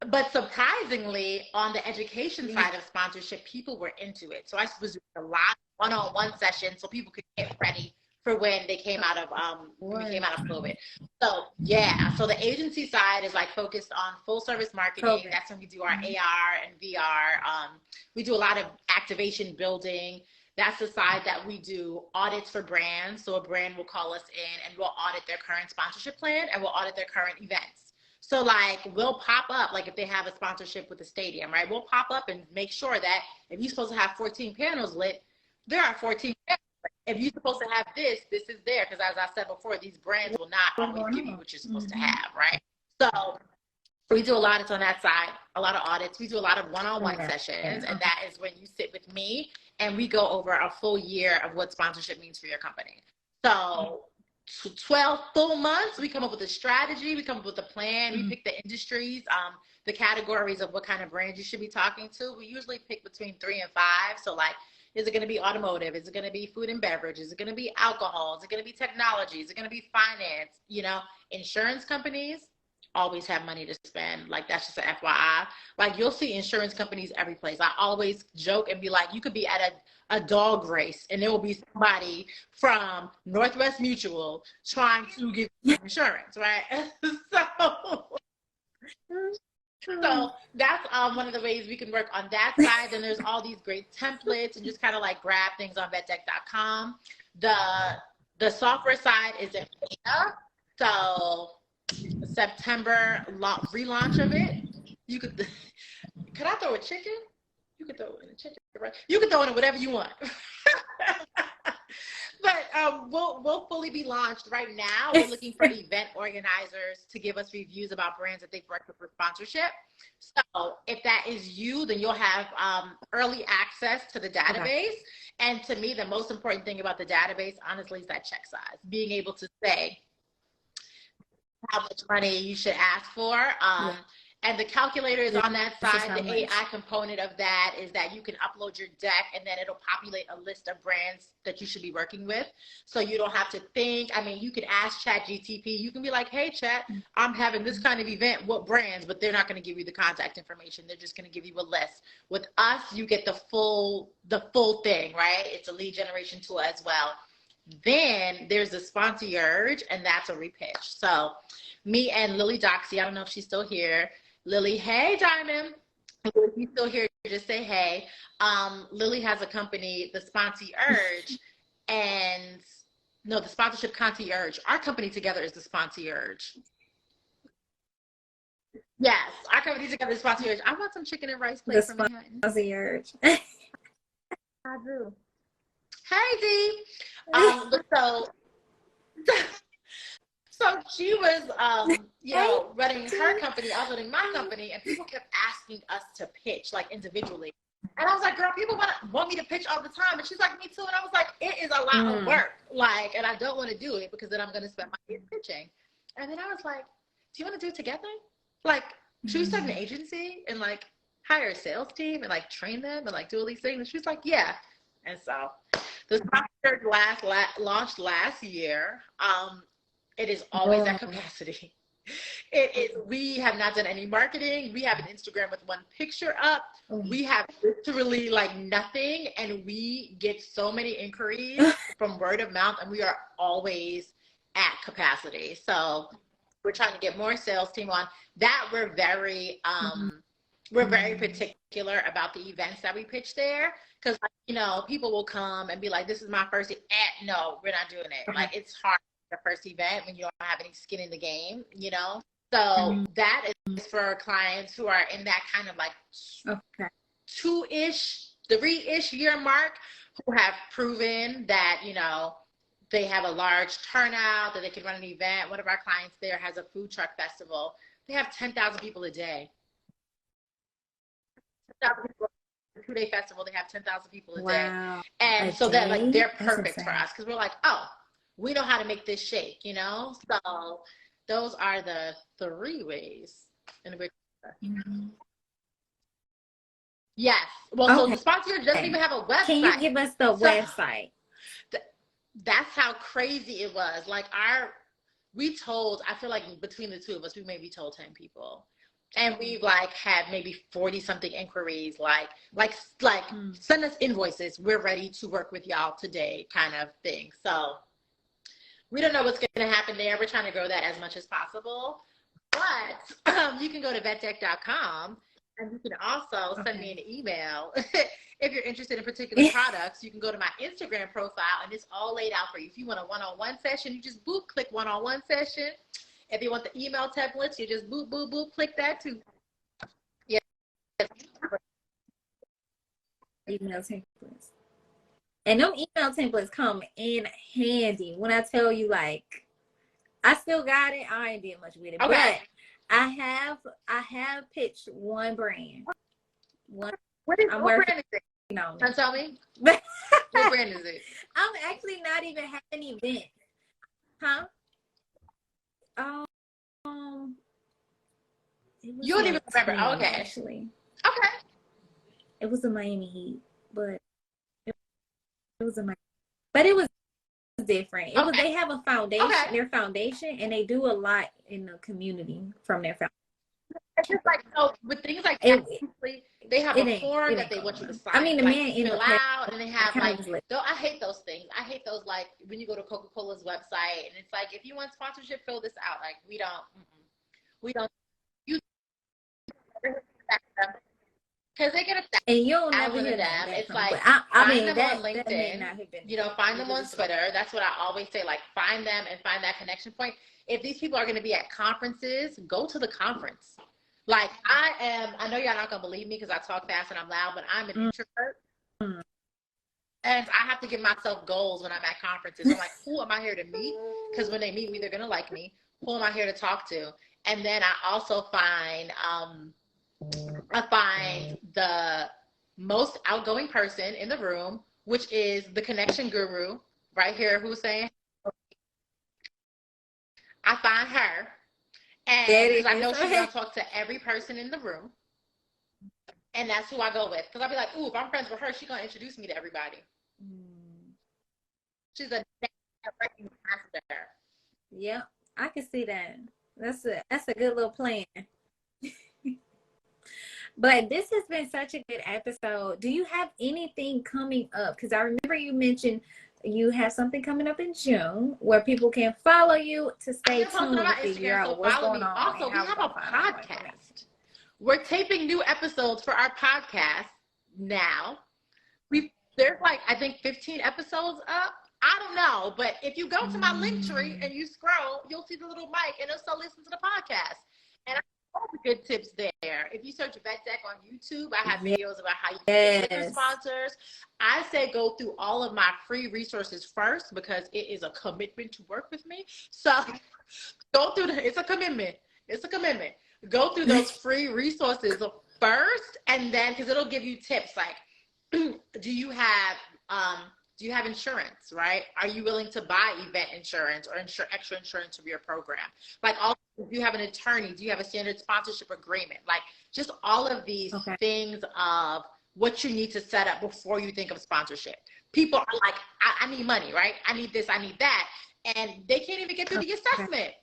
But surprisingly, on the education side of sponsorship, people were into it. So I was doing a lot of one-on-one sessions so people could get ready for when they came out of COVID. So yeah, so the agency side is like focused on full service marketing. That's when we do our AR and VR. We do a lot of activation building. That's the side that we do audits for brands. So a brand will call us in and we'll audit their current sponsorship plan and we'll audit their current events. So like we'll pop up, like if they have a sponsorship with the stadium, right? We'll pop up and make sure that if you're supposed to have 14 panels lit, there are 14 panels. If you're supposed to have this is there. Because as I said before, these brands will not always give you what you're supposed to have, right? So we do a lot on that side, a lot of audits. We do a lot of one-on-one sessions, and that is when you sit with me and we go over a full year of what sponsorship means for your company. So 12 full months, we come up with a strategy, we come up with a plan, we pick the industries, the categories of what kind of brands you should be talking to. We usually pick between 3 and 5. So like, is it going to be automotive? Is it going to be food and beverage? Is it going to be alcohol? Is it going to be technology? Is it going to be finance? You know, insurance companies always have money to spend. Like, that's just an FYI. Like, you'll see insurance companies every place. I always joke and be like, you could be at a dog race and there will be somebody from Northwest Mutual trying to get insurance, right? So that's one of the ways we can work on that side. Then there's all these great templates and just kind of like grab things on Vettdeck.com. The software side is in beta. So September relaunch of it. You could I throw a chicken? You could throw in a chicken, right? You could throw in whatever you want. But we'll fully be launched right now. We're looking for event organizers to give us reviews about brands that they've worked with for sponsorship. So if that is you, then you'll have early access to the database. Okay. And to me, the most important thing about the database, honestly, is that check size. Being able to say how much money you should ask for. And the calculator is on that side. The AI component of that is that you can upload your deck and then it'll populate a list of brands that you should be working with. So you don't have to think. I mean, you can ask ChatGPT. You can be like, hey, Chat, I'm having this kind of event. What brands? But they're not going to give you the contact information. They're just going to give you a list. With us, you get the full thing, right? It's a lead generation tool as well. Then there's the concierge, and that's a repitch. So me and Lily Doxy, I don't know if she's still here. Lily, hey, Diamond. If you're still here, just say hey. Lily has a company, the concierge, and no, the sponsorship concierge. Our company together is the concierge. Yes, our company together is concierge. I want some chicken and rice plate from Manhattan. Concierge. I do. Hey, D. So she was, running her company, I was running my company, and people kept asking us to pitch, like, individually. And I was like, girl, people want me to pitch all the time. And she's like, me too. And I was like, it is a lot of work. Like, and I don't want to do it because then I'm going to spend my days pitching. And then I was like, do you want to do it together? Like, should we start an agency and, like, hire a sales team and, like, train them and, like, do all these things? And she's like, yeah. And so the sponsor launched last year. It is always at capacity. We have not done any marketing. We have an Instagram with one picture up. We have literally like nothing. And we get so many inquiries from word of mouth, and we are always at capacity. So we're trying to get more sales team on that. We're very particular about the events that we pitch there. Because, people will come and be like, this is my first no, we're not doing it. Like, it's hard. The first event when you don't have any skin in the game, so that is for clients who are in that kind of like 2-ish, 3-ish year mark, who have proven that they have a large turnout, that they can run an event. One of our clients there has a food truck festival. They have 10,000 people a day. 10,000 people. 2-day festival, they have 10,000 people a day. And so that, like, they're perfect for us because we're like, oh, we know how to make this shake, So those are the 3 ways in which. Yes. Well, so the sponsor doesn't even have a website. Can you give us the website? That's how crazy it was. Like I feel like between the 2 of us, we maybe told 10 people. And we've like had maybe 40 something inquiries, like send us invoices. We're ready to work with y'all today kind of thing. So we don't know what's going to happen there. We're trying to grow that as much as possible. But you can go to Vettdeck.com, and you can also send me an email. If you're interested in particular products, you can go to my Instagram profile, and it's all laid out for you. If you want a one-on-one session, you just click one-on-one session. If you want the email templates, you just click that too. Yeah. Email templates. And them email templates come in handy when I tell you, like, I still got it. I ain't did much with it. Okay. But I have pitched one brand. What brand is it? No. Tell me. What brand is it? I'm actually not even having events. Huh? You don't even remember. Oh, okay. Actually. Okay. It was a Miami Heat, but it was but it was different. It was, they have a foundation, their foundation, and they do a lot in the community from their foundation. It's just like, so with things like that, they have a form that they want you to sign. I mean, the man in fill out, and they have like, though I hate those things. I hate those, like, when you go to Coca-Cola's website, and it's like, if you want sponsorship, fill this out. Like, we don't use because they get a and you don't never hear them. It's like, find them on LinkedIn, find them on Twitter. That's what I always say, like, find them and find that connection point. If these people are going to be at conferences, go to the conference. Like, I know y'all not going to believe me because I talk fast and I'm loud, but I'm an introvert. And I have to give myself goals when I'm at conferences. I'm like, who am I here to meet? Because when they meet me, they're going to like me. Who am I here to talk to? And then I also find the most outgoing person in the room, which is the connection guru right here, who's saying, I find her. And because I know she's going to talk to every person in the room. And that's who I go with. Because I'll be like, ooh, if I'm friends with her, she's going to introduce me to everybody. She's a ambassador. Yeah, I can see that. That's a good little plan. But this has been such a good episode. Do you have anything coming up? Because I remember you mentioned you have something coming up in June where people can follow you to stay tuned to figure out what's going on. Also, we have a podcast. We're taping new episodes for our podcast now. There's like, I think 15 episodes up. I don't know, but if you go to my link tree and you scroll, you'll see the little mic and it'll still listen to the podcast. And all the good tips there. If you search Vettdeck on YouTube, I have videos about how you get your sponsors. I say go through all of my free resources first because it is a commitment to work with me. So go through it's a commitment. It's a commitment. Go through those free resources first, and then because it'll give you tips like, do you have insurance, right? Are you willing to buy event insurance or extra insurance for your program? Like, also, do you have an attorney? Do you have a standard sponsorship agreement? Like, just all of these things of what you need to set up before you think of sponsorship. People are like, I need money, right? I need this, I need that. And they can't even get through the assessment.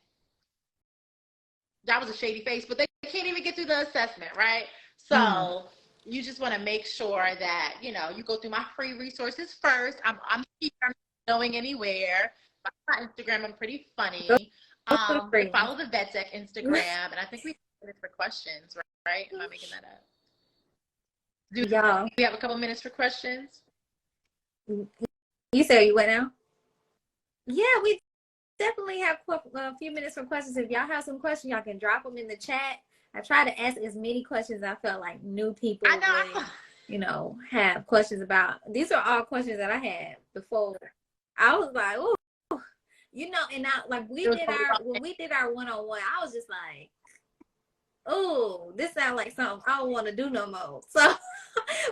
That was a shady face, but they can't even get through the assessment, right? So you just want to make sure that, you know, you go through my free resources first. I'm going anywhere. My Instagram, I'm pretty funny. Follow the Vettdeck Instagram, and I think we have minutes for questions, right? Am I making that up? Do we have a couple minutes for questions? You said you went out? Yeah, we definitely have a few minutes for questions. If y'all have some questions, y'all can drop them in the chat. I try to ask as many questions I felt like new people would, you know, have questions about. These are all questions that I had before. I was like, oh, you know, and when we did our one-on-one, I was just like, oh, this sounds like something I don't want to do no more. So,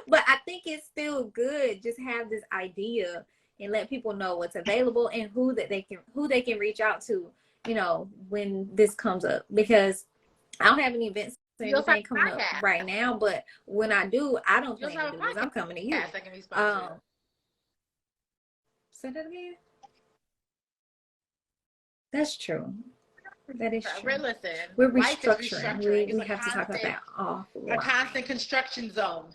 but I think it's still good. Just have this idea and let people know what's available and who they can reach out to, you know, when this comes up, because I don't have any events or anything coming up right now, but when I do, I don't plan to do this. I'm coming to you. Yes, I can be sponsored. Say that again. That's true. That is true. We're restructuring. We have to talk about that off. A constant construction zone.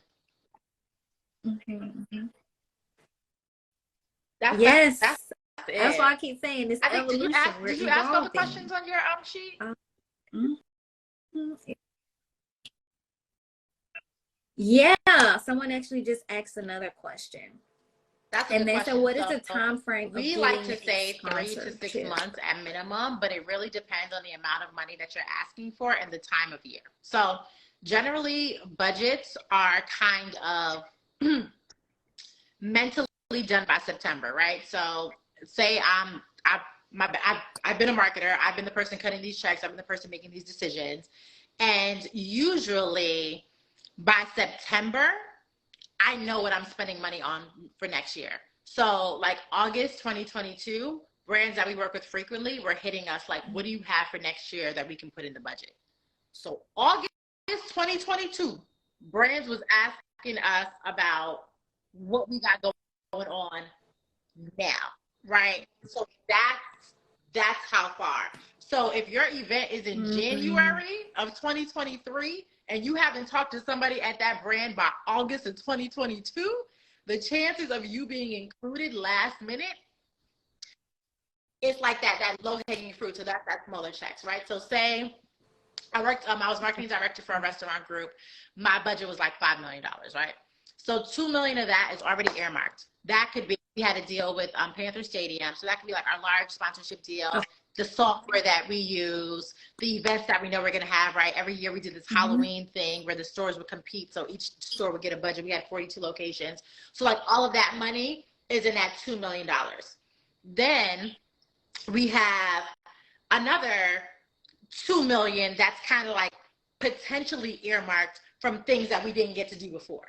That's why I keep saying this evolution. Did you ask all the questions on your sheet? Yeah, someone actually just asked another question. And they said, what is the time frame? We like to say 3 to 6 months at minimum, but it really depends on the amount of money that you're asking for and the time of year. So generally, budgets are kind of mentally done by September, right? So say I've been a marketer. I've been the person cutting these checks. I've been the person making these decisions. And usually by September, I know what I'm spending money on for next year. So like August 2022, brands that we work with frequently were hitting us like, what do you have for next year that we can put in the budget? So August 2022, brands was asking us about what we got going on now, right? So that's how far. So if your event is in January of 2023 and you haven't talked to somebody at that brand by August of 2022, the chances of you being included last minute, it's like that low-hanging fruit. So that's smaller checks, right? So say I was marketing director for a restaurant group. My budget was like $5 million, right? So $2 million of that is already earmarked. That could be, we had a deal with Panther Stadium. So that could be like our large sponsorship deal. The software that we use, the events that we know we're going to have, right? Every year we did this Halloween thing where the stores would compete. So each store would get a budget. We had 42 locations. So like all of that money is in that $2 million. Then we have another $2 million that's kind of like potentially earmarked from things that we didn't get to do before.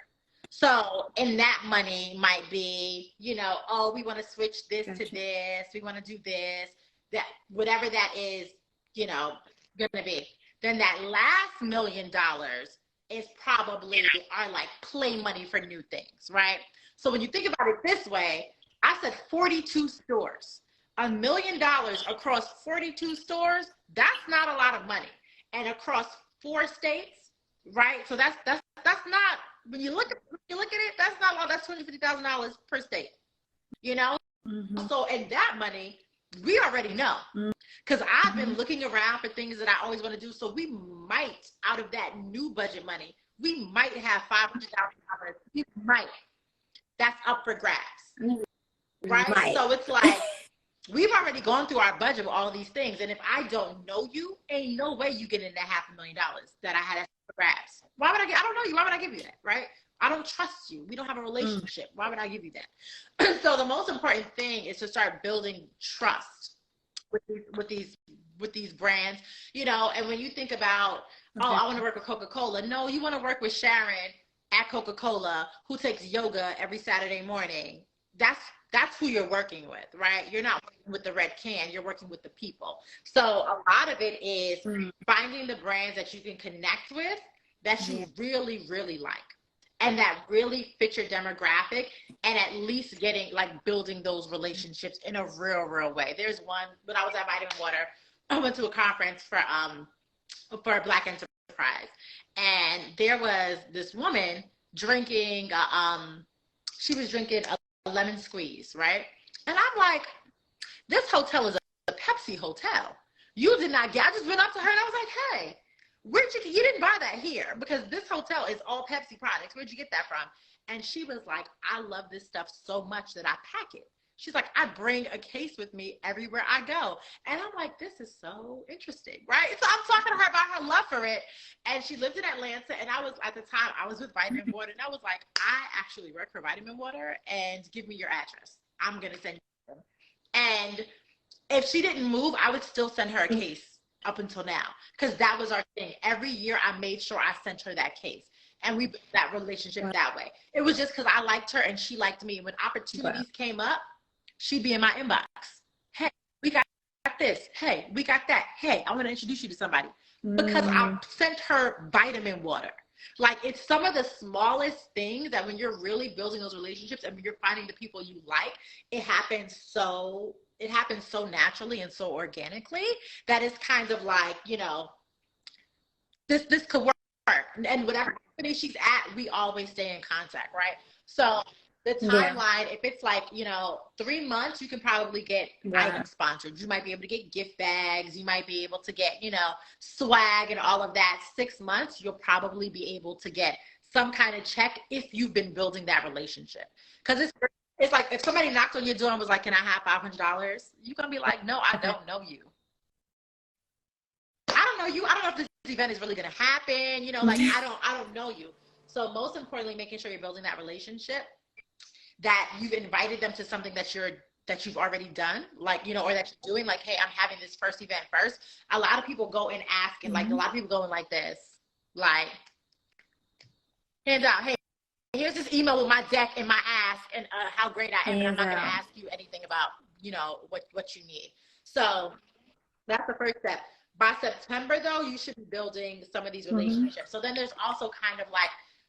So in that money might be, you know, oh, we want to switch this to this. We want to do this. That whatever that is, you know, gonna be. Then that last $1 million is probably our like play money for new things, right? So when you think about it this way, I said 42 stores. $1 million across 42 stores, that's not a lot of money. And across 4 states, right? So that's not, when you look at it, that's not a lot. That's $250,000 per state, you know? So in that money, we already know, because I've been looking around for things that I always want to do. So we might, out of that new budget money, we might have $500,000. We might. That's up for grabs, right? So it's like, we've already gone through our budget with all these things. And if I don't know you, ain't no way you get in that $500,000 that I had for grabs. Why would I don't know you. Why would I give you that? Right? I don't trust you. We don't have a relationship. Why would I give you that? So the most important thing is to start building trust with these brands, you know. And when you think about, oh, I want to work with Coca-Cola. No, you want to work with Sharon at Coca-Cola, who takes yoga every Saturday morning. That's who you're working with, right? You're not working with the red can. You're working with the people. So a lot of it is finding the brands that you can connect with, that you really, really like, and that really fit your demographic, and at least building those relationships in a real way. There's one, when I was at Vitamin Water, I went to a conference for Black Enterprise, and there was this woman drinking, she was drinking a lemon squeeze, right? And I'm like, this hotel is a Pepsi hotel. You did not get, I just went up to her and I was like, hey, you didn't buy that here, because this hotel is all Pepsi products. Where'd you get that from? And she was like, I love this stuff so much that I pack it. She's like, I bring a case with me everywhere I go. And I'm like, this is so interesting, right? So I'm talking to her about her love for it. And she lived in Atlanta. And at the time, I was with Vitamin Water. And I was like, I actually work for Vitamin Water, and give me your address. I'm going to send you them. And if she didn't move, I would still send her a case up until now, because that was our thing. Every year I made sure I sent her that case, and we built that relationship that way. It was just because I liked her and she liked me. When opportunities came up, she'd be in my inbox. Hey, we got this. Hey, we got that. Hey, I want to introduce you to somebody. Because I sent her Vitamin Water. Like, it's some of the smallest things that when you're really building those relationships and when you're finding the people you like, it happens so naturally and so organically that it's kind of like, you know, this could work. And whatever company she's at, we always stay in contact, right? So the timeline, if it's like, you know, 3 months, you can probably get items sponsored. You might be able to get gift bags. You might be able to get, you know, swag and all of that. 6 months, you'll probably be able to get some kind of check if you've been building that relationship. Because it's like, if somebody knocked on your door and was like, can I have $500? You're going to be like, no, I don't know you. I don't know you. I don't know if this event is really going to happen. You know, like, I don't know you. So most importantly, making sure you're building that relationship, that you've invited them to something that you've already done, like, you know, or that you're doing, like, hey, I'm having this first event first. A lot of people go and ask, and like, a lot of people go in like this, like, hands out, hey, here's this email with my deck and my ask and how great I am, and I'm not going to ask you anything about, you know, what you need. So that's the first step. By September, though, you should be building some of these relationships. So then there's also kind of like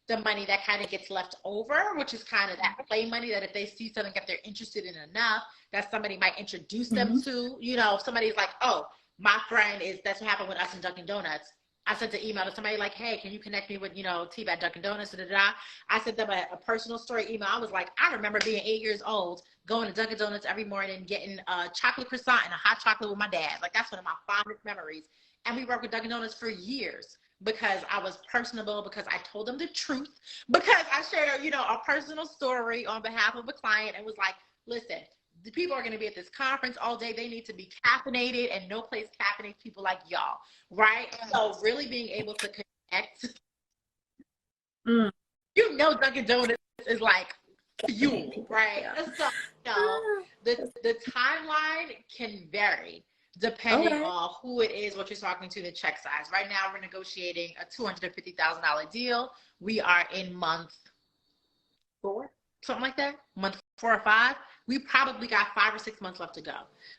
the money that kind of gets left over, which is kind of that play money that if they see something, if they're interested in enough, that somebody might introduce them to. You know, if somebody's like, oh, my friend is, that's what happened with us in Dunkin' Donuts. I sent an email to somebody like, hey, can you connect me with, you know, T at Dunkin' Donuts, da-da-da. I sent them a personal story email. I was like, I remember being 8 years old, going to Dunkin' Donuts every morning, getting a chocolate croissant and a hot chocolate with my dad. Like, that's one of my fondest memories. And we worked with Dunkin' Donuts for years because I was personable, because I told them the truth, because I shared, you know, a personal story on behalf of a client and was like, listen, the people are going to be at this conference all day. They need to be caffeinated, and no place caffeinates people like y'all, right? So really being able to connect. You know, Dunkin' Donuts is like fuel, right? So, you know, the timeline can vary depending on who it is, what you're talking to, the check size. Right now, we're negotiating a $250,000 deal. We are in month 4, something like that, month 4 or 5. We probably got 5 or 6 months left to go.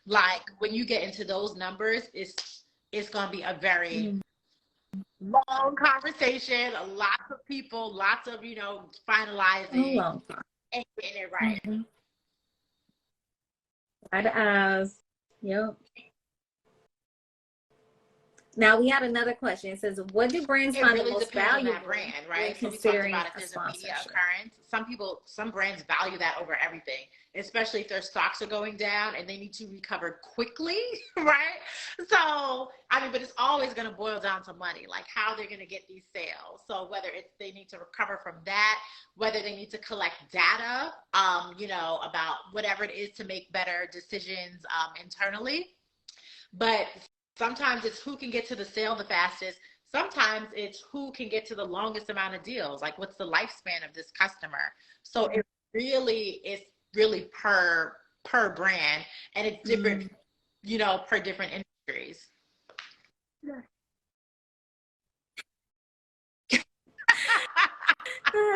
Like, when you get into those numbers, it's going to be a very long conversation. Lots of people, lots of, you know, finalizing and getting it right. Right eyes. Yep. Now we had another question. It says, what do brands find really the most depends valuable on that brand, right? when So we talked considering about if there's a media occurrence. Some brands value that over everything, especially if their stocks are going down and they need to recover quickly, right? So, I mean, but it's always going to boil down to money, like how they're going to get these sales. So whether it's they need to recover from that, whether they need to collect data, you know, about whatever it is to make better decisions internally. But sometimes it's who can get to the sale the fastest. Sometimes it's who can get to the longest amount of deals. Like, what's the lifespan of this customer? So it's really per brand, and it's different, you know, per different industries.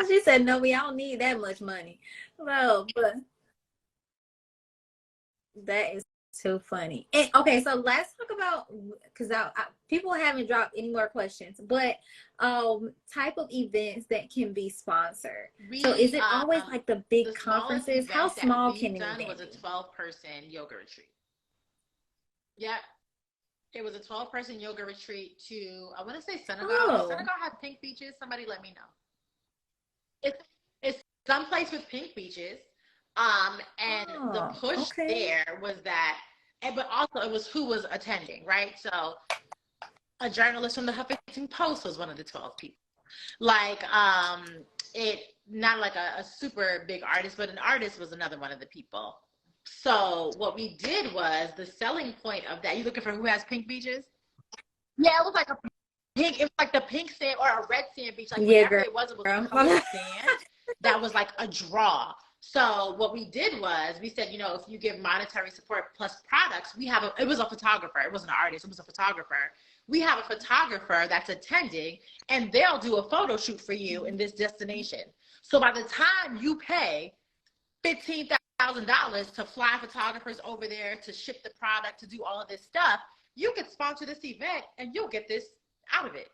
She said, no, we don't need that much money. Well, but that is too funny. And, okay, so let's talk about, because people haven't dropped any more questions, but type of events that can be sponsored. So is it always like the big conferences? How small can an event was a 12-person yoga retreat. Yeah. It was a 12-person yoga retreat to, I want to say Senegal. Oh. Senegal had pink beaches. Somebody let me know. It's someplace with pink beaches. And the push there was that, but also it was who was attending, right? So a journalist from the Huffington Post was one of the 12 people. Like, it, not like a super big artist, but an artist was another one of the people. So what we did was the selling point of that. You looking for who has pink beaches? Yeah, it was like a pink. It was like the pink sand or a red sand beach. Like whatever it was colored sand. That was like a draw. So what we did was we said, you know, if you give monetary support plus products, it was a photographer. It wasn't an artist. It was a photographer. We have a photographer that's attending, and they'll do a photo shoot for you in this destination. So by the time you pay $15,000 to fly photographers over there, to ship the product, to do all of this stuff, you could sponsor this event and you'll get this out of it.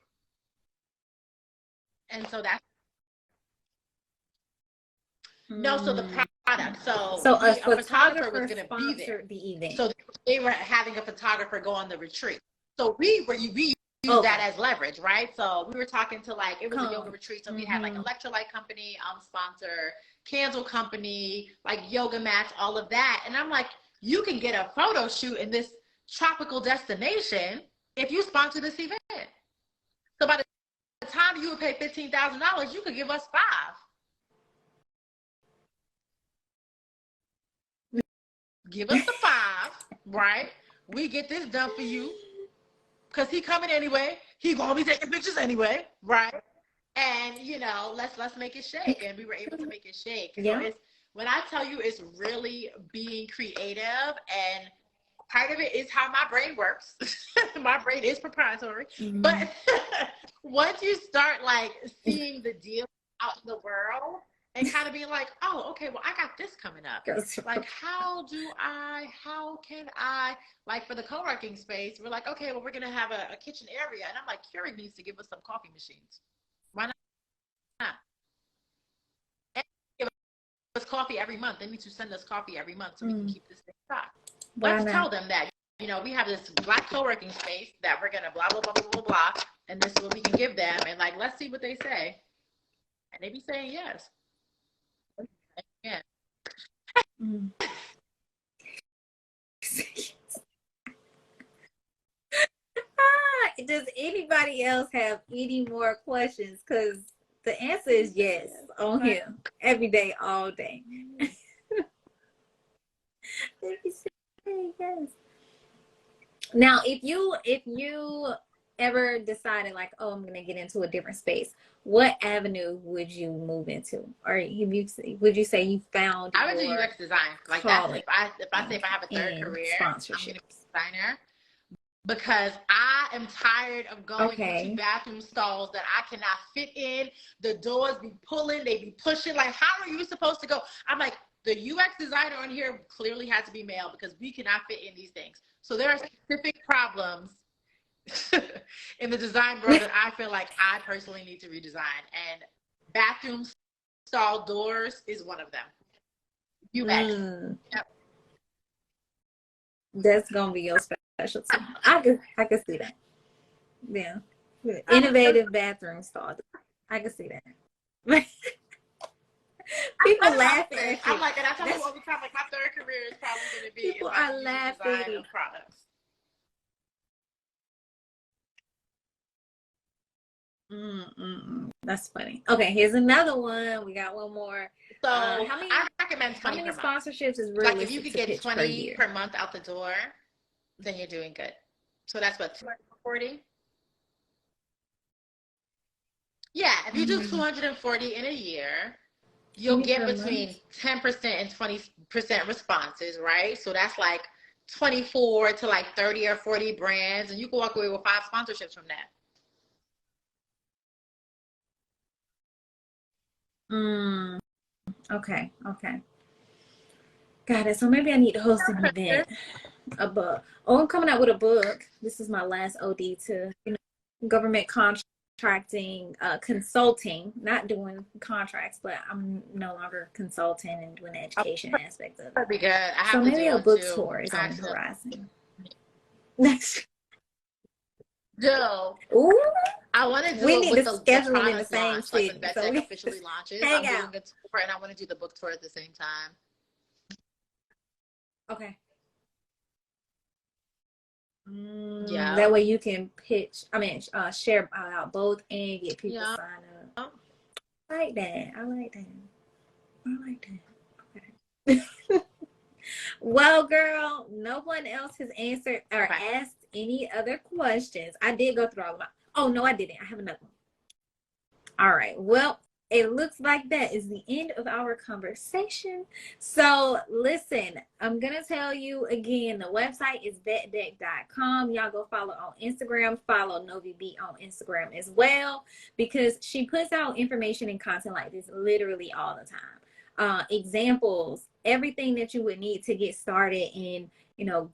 And so that's no, so the product. So a photographer was going to be there. The event. So they were having a photographer go on the retreat. So we use that as leverage, right? So we were talking to, like, it was a yoga retreat. So we had like electrolyte company, sponsor, candle company, like yoga mats, all of that. And I'm like, you can get a photo shoot in this tropical destination if you sponsor this event. So by the time you would pay $15,000, you could give us $5,000. Give us the $5,000, right? We get this done for you, because he coming anyway. He gonna be taking pictures anyway, right? And, you know, let's make it shake. And we were able to make it shake. Yeah. So when I tell you, it's really being creative, and part of it is how my brain works. My brain is proprietary. Mm-hmm. But once you start, like, seeing the deal out in the world, and kind of being like, oh, okay, well, I got this coming up. Like, how can I, like, for the co-working space, we're like, okay, well, we're going to have a kitchen area. And I'm like, Keurig needs to give us some coffee machines. Why not? And give us coffee every month. They need to send us coffee every month so we can keep this thing stocked. Let's tell them that, you know, we have this Black co-working space that we're going to blah, blah, blah, blah, blah, blah. And this is what we can give them. And, like, let's see what they say. And they be saying yes. Yeah. Does anybody else have any more questions? Because the answer is yes on here every day, all day. Yes. Now, if you ever decided, like, oh, I'm gonna get into a different space, what avenue would you move into? Or would you say you found? I would do UX design. Like, that's if I have a third career, I'm gonna be a designer, because I am tired of going into bathroom stalls that I cannot fit in. The doors be pulling, they be pushing. Like, how are you supposed to go? I'm like, the UX designer on here clearly has to be male, because we cannot fit in these things. So there are specific problems in the design world that I feel like I personally need to redesign, and bathroom stall doors is one of them. UX. Yep. That's gonna be your specialty. I can see that. Yeah. Innovative bathroom stall. I can see that. People laughing at you. I'm like, and I tell people all the time, like, my third career is probably going to be people in are like laughing. design of products. That's funny. Okay, here's another one. We got one more. So I recommend 20 how many per month. sponsorships is realistic like if you could to get pitch 20 per month out the door, then you're doing good. So that's what, 240? Yeah, if you do 240 in a year, you'll get between 10% and 20% responses, right? So that's like 24 to like 30 or 40 brands, and you can walk away with 5 sponsorships from that. Okay. Got it. So maybe I need to host an event. A book. Oh, I'm coming out with a book. This is my last OD to government contracting, consulting, not doing contracts, but I'm no longer consulting and doing the education aspect of it. That'd be good. So maybe a book tour is on the horizon. Next. No. Ooh. I want to do we it need with to the schedule product it in the same launch, city. like when So Vettdeck officially launches. I'm doing a tour, and I want to do the book tour at the same time. Okay. Yeah. That way you can pitch. I mean, share out both and get people sign up. I like that. Okay. Well, girl, no one else has answered or asked any other questions. I did go through all of my. Oh no, I didn't. I have another one. All right. Well, it looks like that is the end of our conversation. So listen, I'm going to tell you again, the website is vettdeck.com. Y'all go follow on Instagram, follow Enovia B on Instagram as well, because she puts out information and content like this literally all the time. Examples, everything that you would need to get started in, going